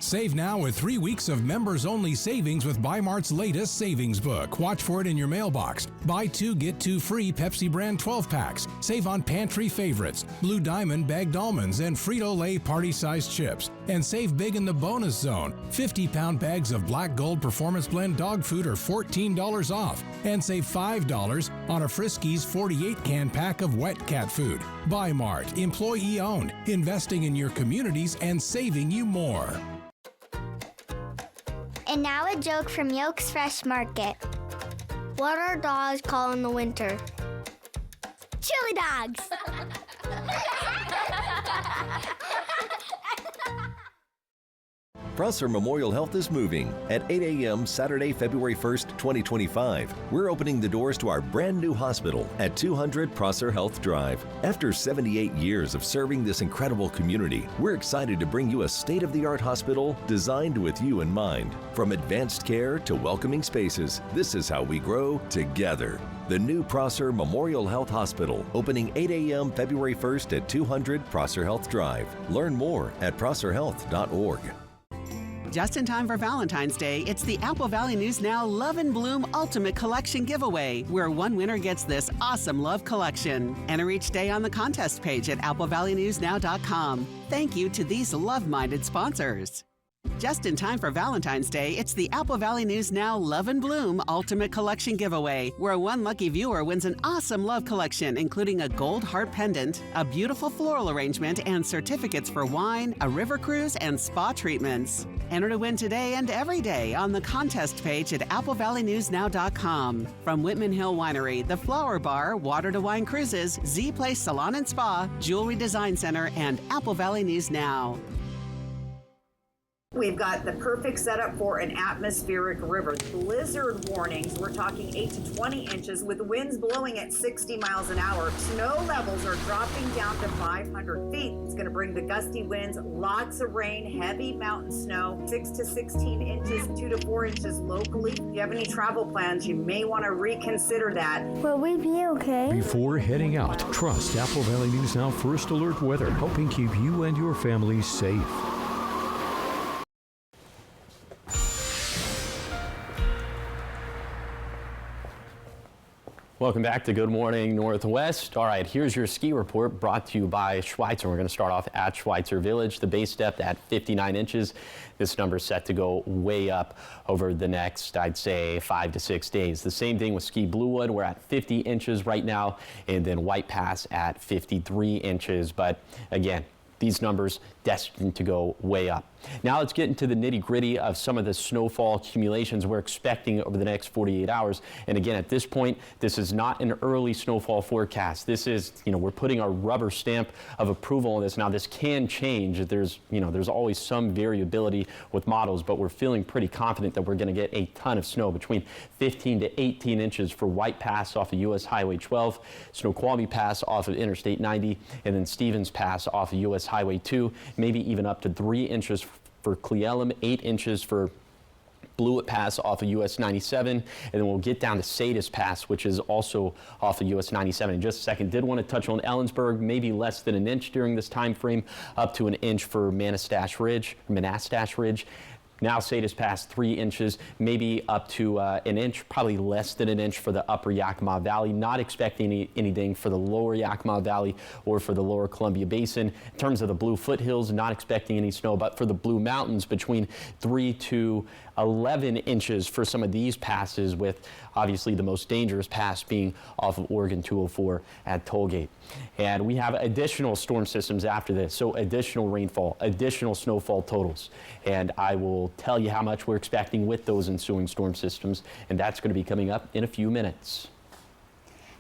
Save now with 3 weeks of members-only savings with Bi-Mart's latest savings book. Watch for it in your mailbox. Buy 2, get 2 free Pepsi brand 12-packs. Save on pantry favorites, Blue Diamond bagged almonds, and Frito-Lay party-sized chips. And save big in the bonus zone. 50-pound bags of Black Gold Performance Blend dog food are $14 off. And save $5 on a Friskies 48-can pack of wet cat food. Bi-Mart, employee-owned, investing in your communities and saving you more. And now a joke from Yolk's Fresh Market. What are dogs called in the winter? Chili dogs! Prosser Memorial Health is moving. At 8 a.m. Saturday, February 1st, 2025, we're opening the doors to our brand new hospital at 200 Prosser Health Drive. After 78 years of serving this incredible community, we're excited to bring you a state-of-the-art hospital designed with you in mind. From advanced care to welcoming spaces, this is how we grow together. The new Prosser Memorial Health Hospital, opening 8 a.m. February 1st at 200 Prosser Health Drive. Learn more at prosserhealth.org. Just in time for Valentine's Day, it's the Apple Valley News Now Love and Bloom Ultimate Collection giveaway, where one winner gets this awesome love collection. Enter each day on the contest page at applevalleynewsnow.com. Thank you to these love-minded sponsors. Just in time for Valentine's Day, it's the Apple Valley News Now Love and Bloom Ultimate Collection giveaway, where one lucky viewer wins an awesome love collection, including a gold heart pendant, a beautiful floral arrangement, and certificates for wine, a river cruise, and spa treatments. Enter to win today and every day on the contest page at applevalleynewsnow.com. From Whitman Hill Winery, The Flower Bar, Water to Wine Cruises, Z Place Salon and Spa, Jewelry Design Center, and Apple Valley News Now. We've got the perfect setup for an atmospheric river. Blizzard warnings, we're talking 8 to 20 inches with winds blowing at 60 miles an hour. Snow levels are dropping down to 500 feet. It's going to bring the gusty winds, lots of rain, heavy mountain snow, 6 to 16 inches, 2 to 4 inches locally. If you have any travel plans, you may want to reconsider that. Will we be okay? Before heading out, trust Apple Valley News Now First Alert Weather, helping keep you and your family safe. Welcome back to Good Morning Northwest. All right, here's your ski report brought to you by Schweitzer. We're going to start off at Schweitzer Village. The base depth at 59 inches. This number is set to go way up over the next, I'd say, 5 to 6 days. The same thing with Ski Bluewood. We're at 50 inches right now, and then White Pass at 53 inches. But again, these numbers destined to go way up. Now let's get into the nitty-gritty of some of the snowfall accumulations we're expecting over the next 48 hours. And again, at this point, this is not an early snowfall forecast. This is, we're putting our rubber stamp of approval on this. Now this can change. There's always some variability with models, but we're feeling pretty confident that we're going to get a ton of snow, between 15 to 18 inches for White Pass off of US Highway 12, Snoqualmie Pass off of Interstate 90, and then Stevens Pass off of US Highway 2, maybe even up to 3 inches for Cle Elum, 8 inches for Blewett Pass off of US 97, and then we'll get down to Sadis Pass, which is also off of US 97 in just a second. Did want to touch on Ellensburg, maybe less than an inch during this time frame, up to an inch for Manastash Ridge. Now Sadis Pass 3 inches, maybe up to an inch, probably less than an inch for the upper Yakima Valley. Not expecting anything for the lower Yakima Valley or for the lower Columbia Basin. In terms of the Blue Foothills, not expecting any snow, but for the Blue Mountains, between 3 to 11 inches for some of these passes, with obviously the most dangerous pass being off of Oregon 204 at Tollgate. And we have additional storm systems after this, so additional rainfall, additional snowfall totals. And I will tell you how much we're expecting with those ensuing storm systems, and that's going to be coming up in a few minutes.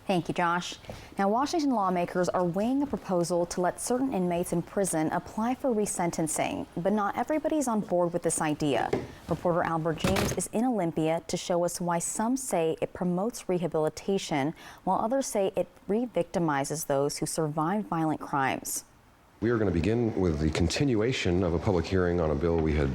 Thank you, Josh. Now, Washington lawmakers are weighing a proposal to let certain inmates in prison apply for resentencing, but not everybody's on board with this idea. Reporter Albert James is in Olympia to show us why some say it promotes rehabilitation, while others say it re-victimizes those who survived violent crimes. We are going to begin with the continuation of a public hearing on a bill we had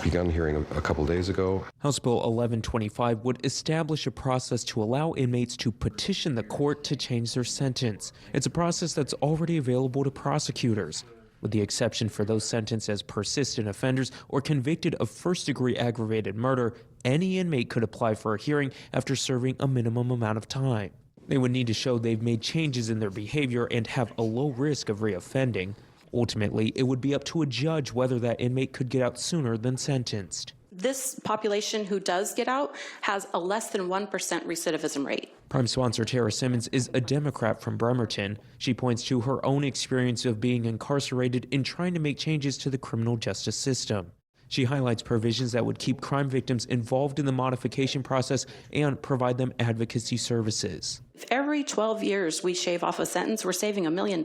begun hearing a couple days ago. House Bill 1125 would establish a process to allow inmates to petition the court to change their sentence. It's a process that's already available to prosecutors, with the exception for those sentenced as persistent offenders or convicted of first-degree aggravated murder. Any inmate could apply for a hearing after serving a minimum amount of time. They would need to show they've made changes in their behavior and have a low risk of reoffending. Ultimately, it would be up to a judge whether that inmate could get out sooner than sentenced. This population who does get out has a less than 1% recidivism rate. Prime sponsor Tara Simmons is a Democrat from Bremerton. She points to her own experience of being incarcerated and trying to make changes to the criminal justice system. She highlights provisions that would keep crime victims involved in the modification process and provide them advocacy services. If every 12 years we shave off a sentence, we're saving $1 million.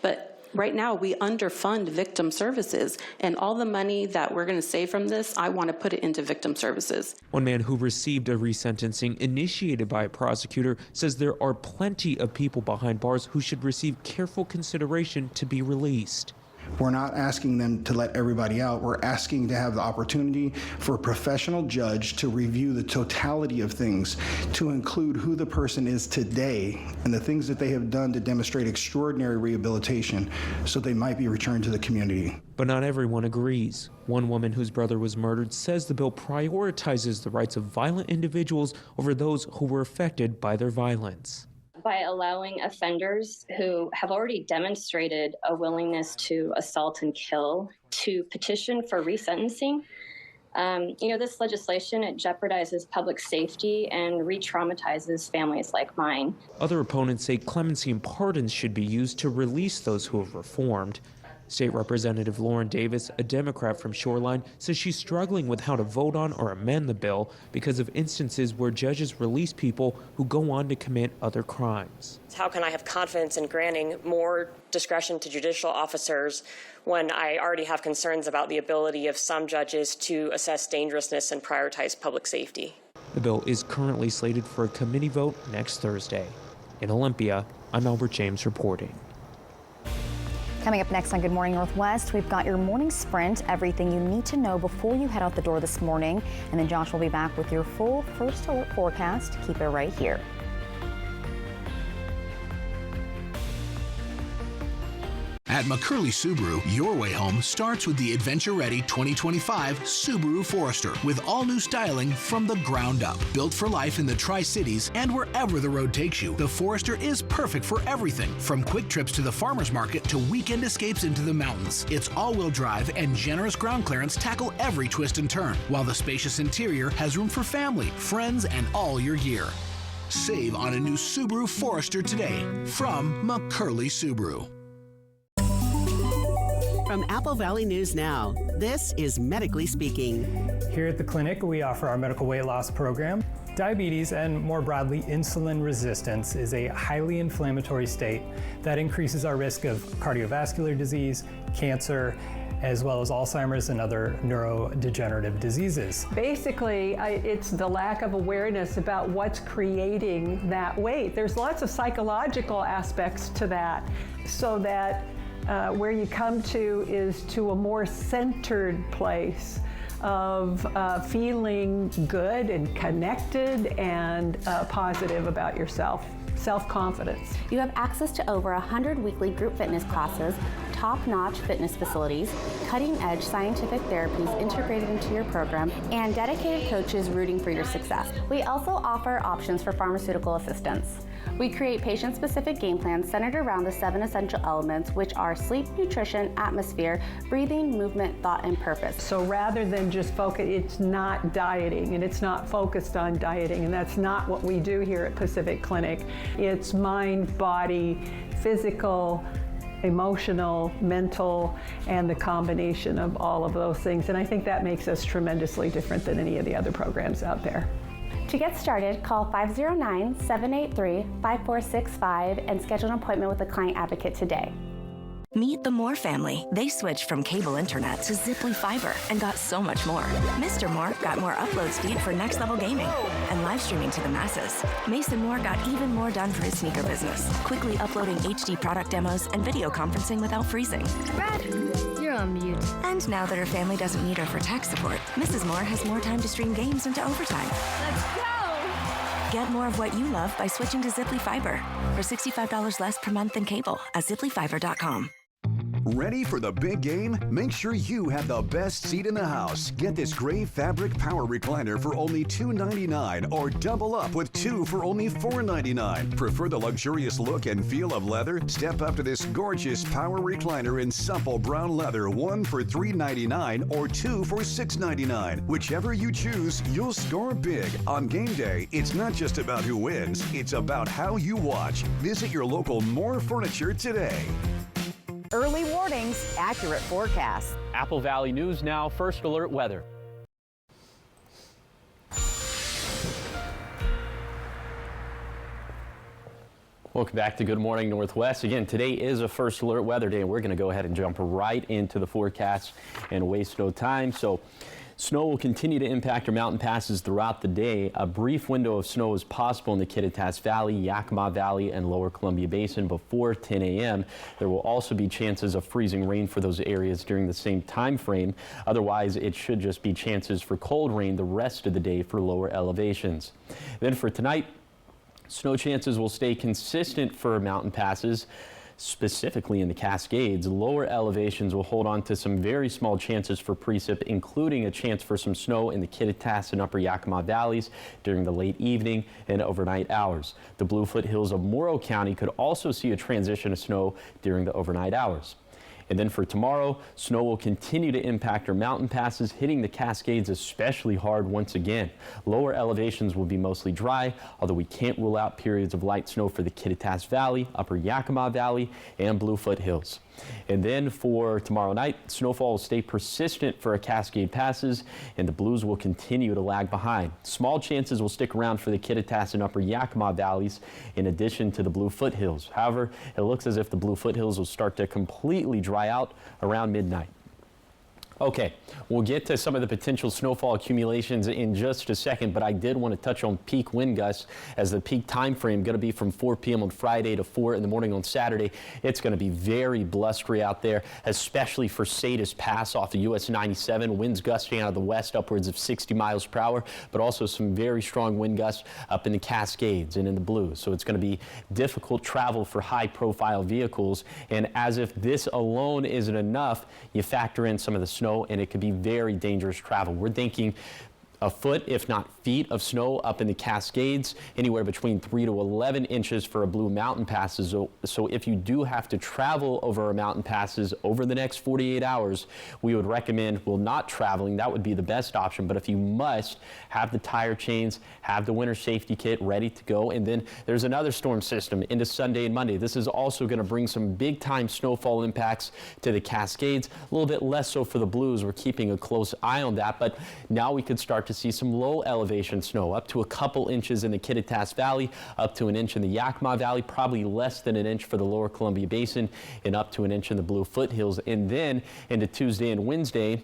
But right now we underfund victim services, and all the money that we're going to save from this, I want to put it into victim services. One man who received a resentencing initiated by a prosecutor says there are plenty of people behind bars who should receive careful consideration to be released. We're not asking them to let everybody out. We're asking to have the opportunity for a professional judge to review the totality of things, to include who the person is today and the things that they have done to demonstrate extraordinary rehabilitation so they might be returned to the community. But not everyone agrees. One woman whose brother was murdered says the bill prioritizes the rights of violent individuals over those who were affected by their violence. By allowing offenders who have already demonstrated a willingness to assault and kill to petition for resentencing. This legislation, it jeopardizes public safety and re-traumatizes families like mine. Other opponents say clemency and pardons should be used to release those who have reformed. State Representative Lauren Davis, a Democrat from Shoreline, says she's struggling with how to vote on or amend the bill because of instances where judges release people who go on to commit other crimes. How can I have confidence in granting more discretion to judicial officers when I already have concerns about the ability of some judges to assess dangerousness and prioritize public safety? The bill is currently slated for a committee vote next Thursday. In Olympia, I'm Albert James reporting. Coming up next on Good Morning Northwest, we've got your morning sprint, everything you need to know before you head out the door this morning. And then Josh will be back with your full first alert forecast. Keep it right here. At McCurley Subaru, your way home starts with the adventure-ready 2025 Subaru Forester with all-new styling from the ground up. Built for life in the Tri-Cities and wherever the road takes you, the Forester is perfect for everything, from quick trips to the farmer's market to weekend escapes into the mountains. Its all-wheel drive and generous ground clearance tackle every twist and turn, while the spacious interior has room for family, friends, and all your gear. Save on a new Subaru Forester today from McCurley Subaru. From Apple Valley News Now, this is Medically Speaking. Here at the clinic, we offer our medical weight loss program. Diabetes, and more broadly, insulin resistance, is a highly inflammatory state that increases our risk of cardiovascular disease, cancer, as well as Alzheimer's and other neurodegenerative diseases. Basically, it's the lack of awareness about what's creating that weight. There's lots of psychological aspects to that, so that where you come to is to a more centered place of feeling good and connected and positive about yourself. Self-confidence. You have access to over 100 weekly group fitness classes, top-notch fitness facilities, cutting-edge scientific therapies integrated into your program, and dedicated coaches rooting for your success. We also offer options for pharmaceutical assistance. We create patient-specific game plans centered around the 7 essential elements, which are sleep, nutrition, atmosphere, breathing, movement, thought, and purpose. So rather than just focus, it's not dieting, and it's not focused on dieting, and that's not what we do here at Pacific Clinic. It's mind, body, physical, emotional, mental, and the combination of all of those things. And I think that makes us tremendously different than any of the other programs out there. To get started, call 509-783-5465 and schedule an appointment with a client advocate today. Meet the Moore family. They switched from cable internet to Ziply Fiber and got so much more. Mr. Moore got more upload speed for next level gaming and live streaming to the masses. Mason Moore got even more done for his sneaker business, quickly uploading HD product demos and video conferencing without freezing. Brad, you're on mute. And now that her family doesn't need her for tech support, Mrs. Moore has more time to stream games into overtime. Let's go! Get more of what you love by switching to Ziply Fiber for $65 less per month than cable at ziplyfiber.com. Ready for the big game? Make sure you have the best seat in the house. Get this gray fabric power recliner for only $2.99 or double up with 2 for only $4.99. Prefer the luxurious look and feel of leather? Step up to this gorgeous power recliner in supple brown leather, 1 for $3.99 or 2 for $6.99. Whichever you choose, you'll score big. On game day, it's not just about who wins, it's about how you watch. Visit your local Moore Furniture today. Early warnings, accurate forecasts. Apple Valley News Now, First Alert Weather. Welcome back to Good Morning Northwest. Again, today is a First Alert Weather Day, and we're going to go ahead and jump right into the forecast and waste no time. So, snow will continue to impact our mountain passes throughout the day. A brief window of snow is possible in the Kittitas Valley, Yakima Valley, and Lower Columbia Basin before 10 a.m. There will also be chances of freezing rain for those areas during the same time frame. Otherwise, it should just be chances for cold rain the rest of the day for lower elevations. Then for tonight, snow chances will stay consistent for mountain passes, specifically in the Cascades. Lower elevations will hold on to some very small chances for precip, including a chance for some snow in the Kittitas and Upper Yakima valleys during the late evening and overnight hours. The Blue Foothills of Morrow County could also see a transition of snow during the overnight hours. And then for tomorrow, snow will continue to impact our mountain passes, hitting the Cascades especially hard once again. Lower elevations will be mostly dry, although we can't rule out periods of light snow for the Kittitas Valley, Upper Yakima Valley, and Blue Foothills. And then for tomorrow night, snowfall will stay persistent for our Cascade passes, and the Blues will continue to lag behind. Small chances will stick around for the Kittitas and Upper Yakima valleys, in addition to the Blue Foothills. However, it looks as if the Blue Foothills will start to completely dry out around midnight. Okay, we'll get to some of the potential snowfall accumulations in just a second, but I did want to touch on peak wind gusts, as the peak time frame going to be from 4 p.m. on Friday to 4 in the morning on Saturday. It's going to be very blustery out there, especially for Sadius Pass off the US 97. Winds gusting out of the west upwards of 60 miles per hour, but also some very strong wind gusts up in the Cascades and in the Blues. So it's going to be difficult travel for high-profile vehicles. And as if this alone isn't enough, you factor in some of the snow, and it could be very dangerous travel. We're thinking a foot, if not feet, of snow up in the Cascades, anywhere between 3 to 11 inches for a Blue Mountain passes. So if you do have to travel over our mountain passes over the next 48 hours, we would recommend, well, not traveling. That would be the best option. But if you must, have the tire chains, have the winter safety kit ready to go. And then there's another storm system into Sunday and Monday. This is also going to bring some big time snowfall impacts to the Cascades. A little bit less so for the Blues. We're keeping a close eye on that. But now we could start to see some low elevation snow, up to a couple inches in the Kittitas Valley, up to an inch in the Yakima Valley, probably less than an inch for the Lower Columbia Basin, and up to an inch in the Blue Foothills. And then into Tuesday and Wednesday,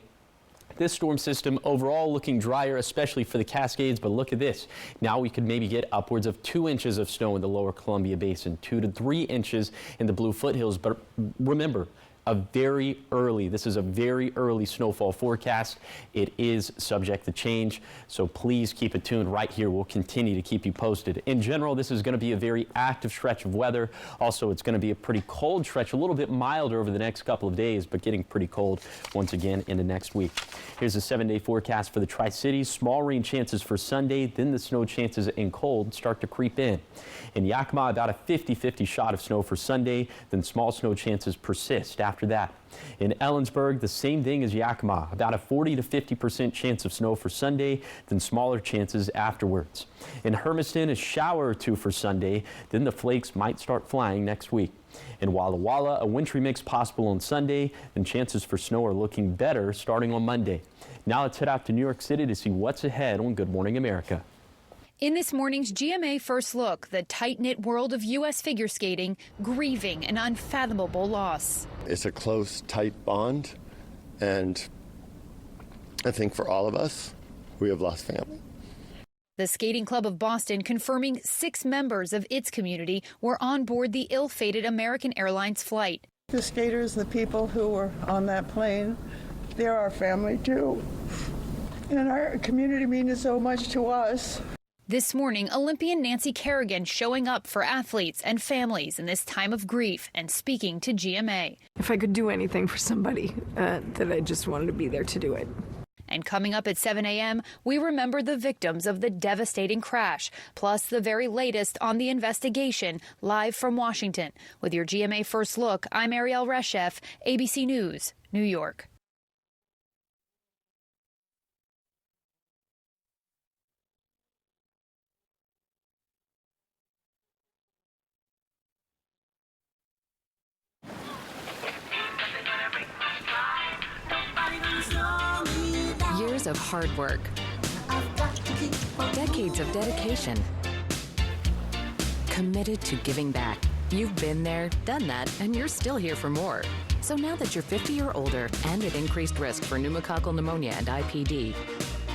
this storm system overall looking drier, especially for the Cascades, but look at this. Now we could maybe get upwards of 2 inches of snow in the Lower Columbia Basin, 2 to 3 inches in the Blue Foothills. But remember, This is a very early snowfall forecast. It is subject to change, so please keep it tuned right here. We'll continue to keep you posted. In general, this is going to be a very active stretch of weather. Also, it's going to be a pretty cold stretch, a little bit milder over the next couple of days, but getting pretty cold once again into next week. Here's a 7-day forecast for the Tri-Cities. Small rain chances for Sunday, then the snow chances and cold start to creep in. In Yakima, about a 50-50 shot of snow for Sunday, then small snow chances persist after that. In Ellensburg, the same thing as Yakima, about a 40 to 50% chance of snow for Sunday, then smaller chances afterwards. In Hermiston, a shower or two for Sunday, then the flakes might start flying next week. In Walla Walla, a wintry mix possible on Sunday, then chances for snow are looking better starting on Monday. Now let's head out to New York City to see what's ahead on Good Morning America. In this morning's GMA First Look, the tight-knit world of U.S. figure skating grieving an unfathomable loss. It's a close, tight bond, and I think for all of us, we have lost family. The Skating Club of Boston confirming 6 members of its community were on board the ill-fated American Airlines flight. The skaters, the people who were on that plane, they're our family too. And our community means so much to us. This morning, Olympian Nancy Kerrigan showing up for athletes and families in this time of grief and speaking to GMA. If I could do anything for somebody, that I just wanted to be there to do it. And coming up at 7 a.m., we remember the victims of the devastating crash, plus the very latest on the investigation, live from Washington. With your GMA First Look, I'm Ariel Reshef, ABC News, New York. Years of hard work, decades of dedication, committed to giving back. You've been there, done that, and you're still here for more. So now that you're 50 or older and at increased risk for pneumococcal pneumonia and IPD,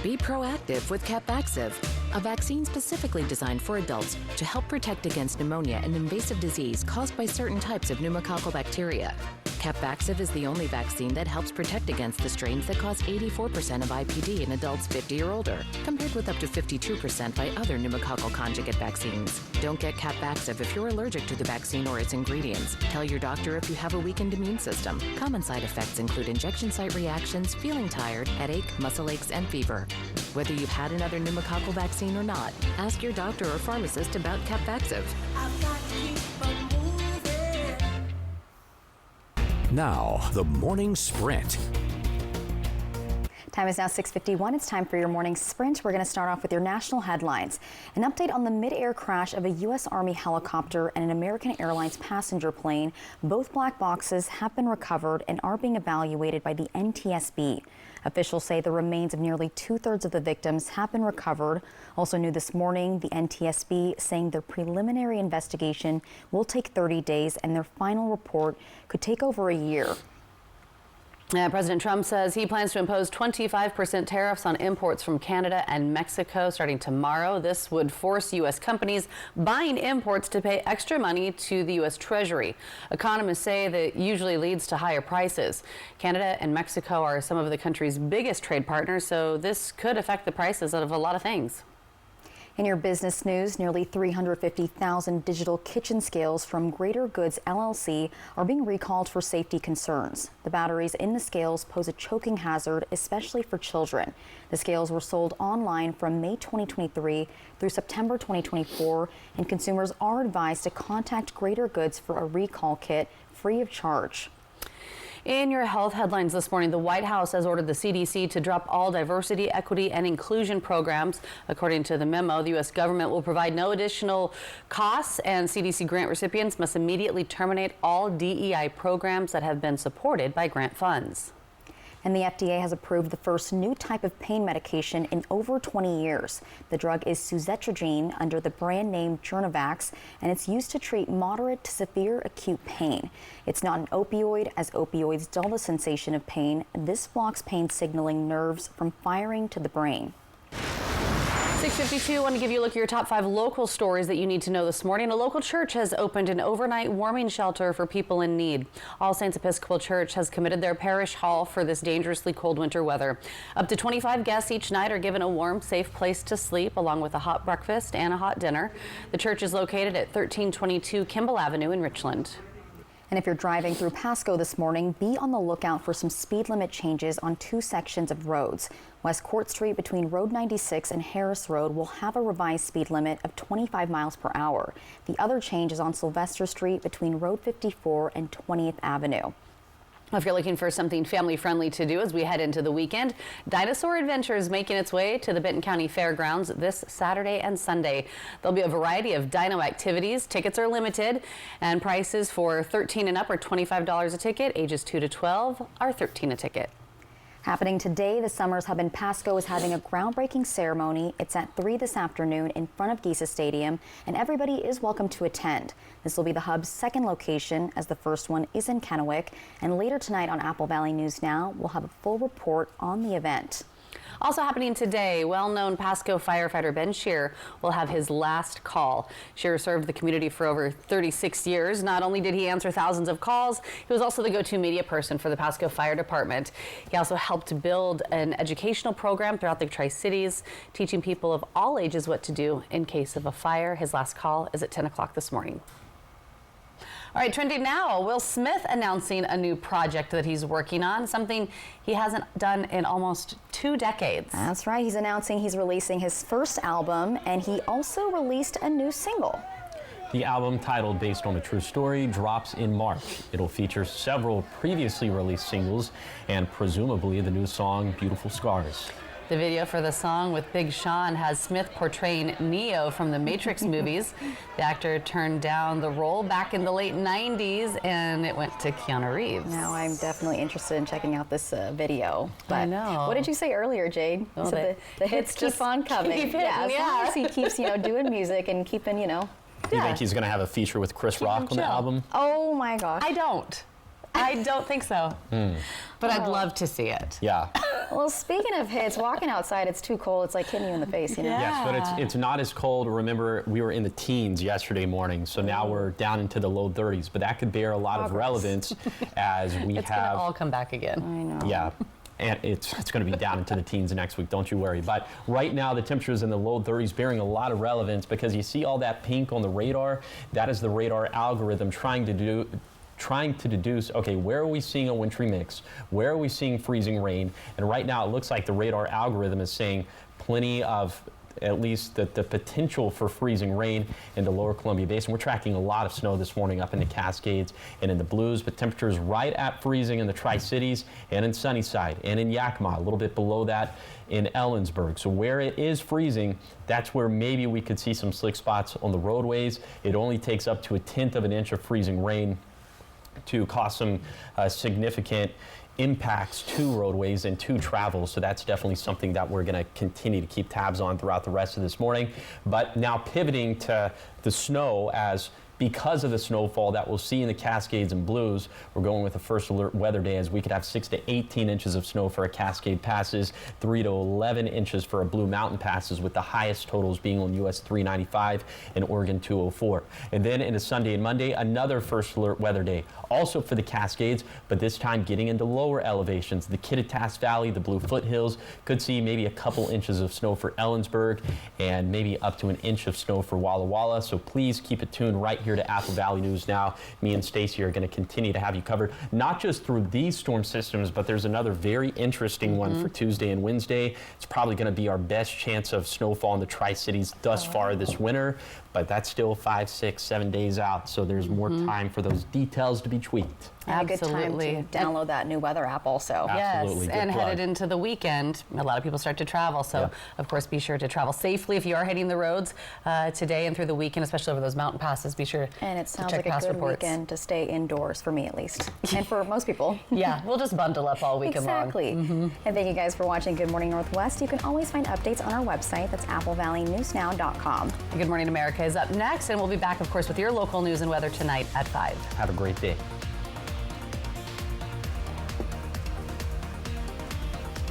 be proactive with Capvaxive, a vaccine specifically designed for adults to help protect against pneumonia and invasive disease caused by certain types of pneumococcal bacteria. Capvaxive is the only vaccine that helps protect against the strains that cause 84% of IPD in adults 50 or older, compared with up to 52% by other pneumococcal conjugate vaccines. Don't get Capvaxive if you're allergic to the vaccine or its ingredients. Tell your doctor if you have a weakened immune system. Common side effects include injection site reactions, feeling tired, headache, muscle aches, and fever. Whether you've had another pneumococcal vaccine or not, ask your doctor or pharmacist about Capvaxive. Now, the Morning Sprint. Time is now 6:51. It's time for your morning sprint. We're going to start off with your national headlines. An update on the mid-air crash of a U.S. Army helicopter and an American Airlines passenger plane. Both black boxes have been recovered and are being evaluated by the NTSB. Officials say the remains of nearly 2/3 of the victims have been recovered. Also new this morning, the NTSB saying their preliminary investigation will take 30 days and their final report could take over a year. President Trump says he plans to impose 25% tariffs on imports from Canada and Mexico starting tomorrow. This would force U.S. companies buying imports to pay extra money to the U.S. Treasury. Economists say that usually leads to higher prices. Canada and Mexico are some of the country's biggest trade partners, so this could affect the prices of a lot of things. In your business news, nearly 350,000 digital kitchen scales from Greater Goods LLC are being recalled for safety concerns. The batteries in the scales pose a choking hazard, especially for children. The scales were sold online from May 2023 through September 2024, and consumers are advised to contact Greater Goods for a recall kit free of charge. In your health headlines this morning, the White House has ordered the CDC to drop all diversity, equity, and inclusion programs. According to the memo, the U.S. government will provide no additional costs, and CDC grant recipients must immediately terminate all DEI programs that have been supported by grant funds. And the FDA has approved the first new type of pain medication in over 20 years. The drug is suzetrigine under the brand name Journavax, and it's used to treat moderate to severe acute pain. It's not an opioid, as opioids dull the sensation of pain. This blocks pain signaling nerves from firing to the brain. 6:52, I want to give you a look at your top 5 local stories that you need to know this morning. A local church has opened an overnight warming shelter for people in need. All Saints Episcopal Church has committed their parish hall for this dangerously cold winter weather. Up to 25 guests each night are given a warm, safe place to sleep, along with a hot breakfast and a hot dinner. The church is located at 1322 Kimball Avenue in Richland. And if you're driving through Pasco this morning, be on the lookout for some speed limit changes on 2 sections of roads. West Court Street between Road 96 and Harris Road will have a revised speed limit of 25 miles per hour. The other change is on Sylvester Street between Road 54 and 20th Avenue. If you're looking for something family-friendly to do as we head into the weekend, Dinosaur Adventure is making its way to the Benton County Fairgrounds this Saturday and Sunday. There'll be a variety of dino activities. Tickets are limited, and prices for 13 and up are $25 a ticket. Ages 2 to 12 are $13 a ticket. Happening today, the Summers Hub in Pasco is having a groundbreaking ceremony. It's at 3 this afternoon in front of Giza Stadium, and everybody is welcome to attend. This will be the Hub's second location, as the first one is in Kennewick. And later tonight on Apple Valley News Now, we'll have a full report on the event. Also happening today, well-known Pasco firefighter Ben Shear will have his last call. Shear served the community for over 36 years. Not only did he answer thousands of calls, he was also the go-to media person for the Pasco Fire Department. He also helped build an educational program throughout the Tri-Cities, teaching people of all ages what to do in case of a fire. His last call is at 10 o'clock this morning. All right, trending now, Will Smith announcing a new project that he's working on, something he hasn't done in almost 2 decades. That's right. He's announcing he's releasing his first album, and he also released a new single. The album, titled Based on a True Story, drops in March. It'll feature several previously released singles and presumably the new song, Beautiful Scars. The video for the song with Big Sean has Smith portraying Neo from the Matrix movies. The actor turned down the role back in the late 90s, and it went to Keanu Reeves. Now I'm definitely interested in checking out this video. But I know. What did you say earlier, Jade? Well, so the hits keep on coming. Keep hitting, as long as he keeps, doing music and keeping, Do you think he's going to have a feature with Chris Rock on the album? Oh my gosh. I don't think so. But I'd love to see it. Yeah. Well, speaking of hits, walking outside, it's too cold. It's like hitting you in the face, Yes, but it's not as cold. Remember, we were in the teens yesterday morning, so now we're down into the low 30s. But that could bear a lot of relevance as we it's have. It's going to all come back again. I know. Yeah. And it's going to be down into the teens next week, don't you worry. But right now, the temperature is in the low 30s, bearing a lot of relevance because you see all that pink on the radar. That is the radar algorithm trying to deduce, okay, where are we seeing a wintry mix? Where are we seeing freezing rain? And right now, it looks like the radar algorithm is saying plenty of, at least the potential for freezing rain in the lower Columbia Basin. We're tracking a lot of snow this morning up in the Cascades and in the Blues, but temperatures right at freezing in the Tri-Cities and in Sunnyside and in Yakima, a little bit below that in Ellensburg. So where it is freezing, that's where maybe we could see some slick spots on the roadways. It only takes up to 1/10 of an inch of freezing rain to cause some significant impacts to roadways and to travel. So that's definitely something that we're going to continue to keep tabs on throughout the rest of this morning. But now pivoting to the snow, as because of the snowfall that we'll see in the Cascades and Blues, we're going with the first alert weather day, as we could have 6 to 18 inches of snow for a Cascade passes, 3 to 11 inches for a Blue Mountain passes, with the highest totals being on US 395 and Oregon 204. And then into Sunday and Monday, another first alert weather day, also for the Cascades, but this time getting into lower elevations. The Kittitas Valley, the Blue Foothills, could see maybe a couple inches of snow for Ellensburg and maybe up to 1 inch of snow for Walla Walla. So please keep it tuned right here to Apple Valley News Now. Me and Stacy are going to continue to have you covered, not just through these storm systems, but there's another very interesting one for Tuesday and Wednesday. It's probably going to be our best chance of snowfall in the Tri-Cities thus far this winter, but that's still 5, 6, 7 days out. So there's more time for those details to be tweaked. And a good time to download that new weather app also. Absolutely. Yes, and headed into the weekend, a lot of people start to travel. So, of course, be sure to travel safely if you are hitting the roads today and through the weekend, especially over those mountain passes. Be sure and it sounds to check like a past good reports. weekend to stay indoors, for me at least, and for most people. Yeah, we'll just bundle up all weekend long. Exactly. And thank you guys for watching Good Morning Northwest. You can always find updates on our website. That's applevalleynewsnow.com. Good Morning America is up next, and we'll be back, of course, with your local news and weather tonight at 5. Have a great day.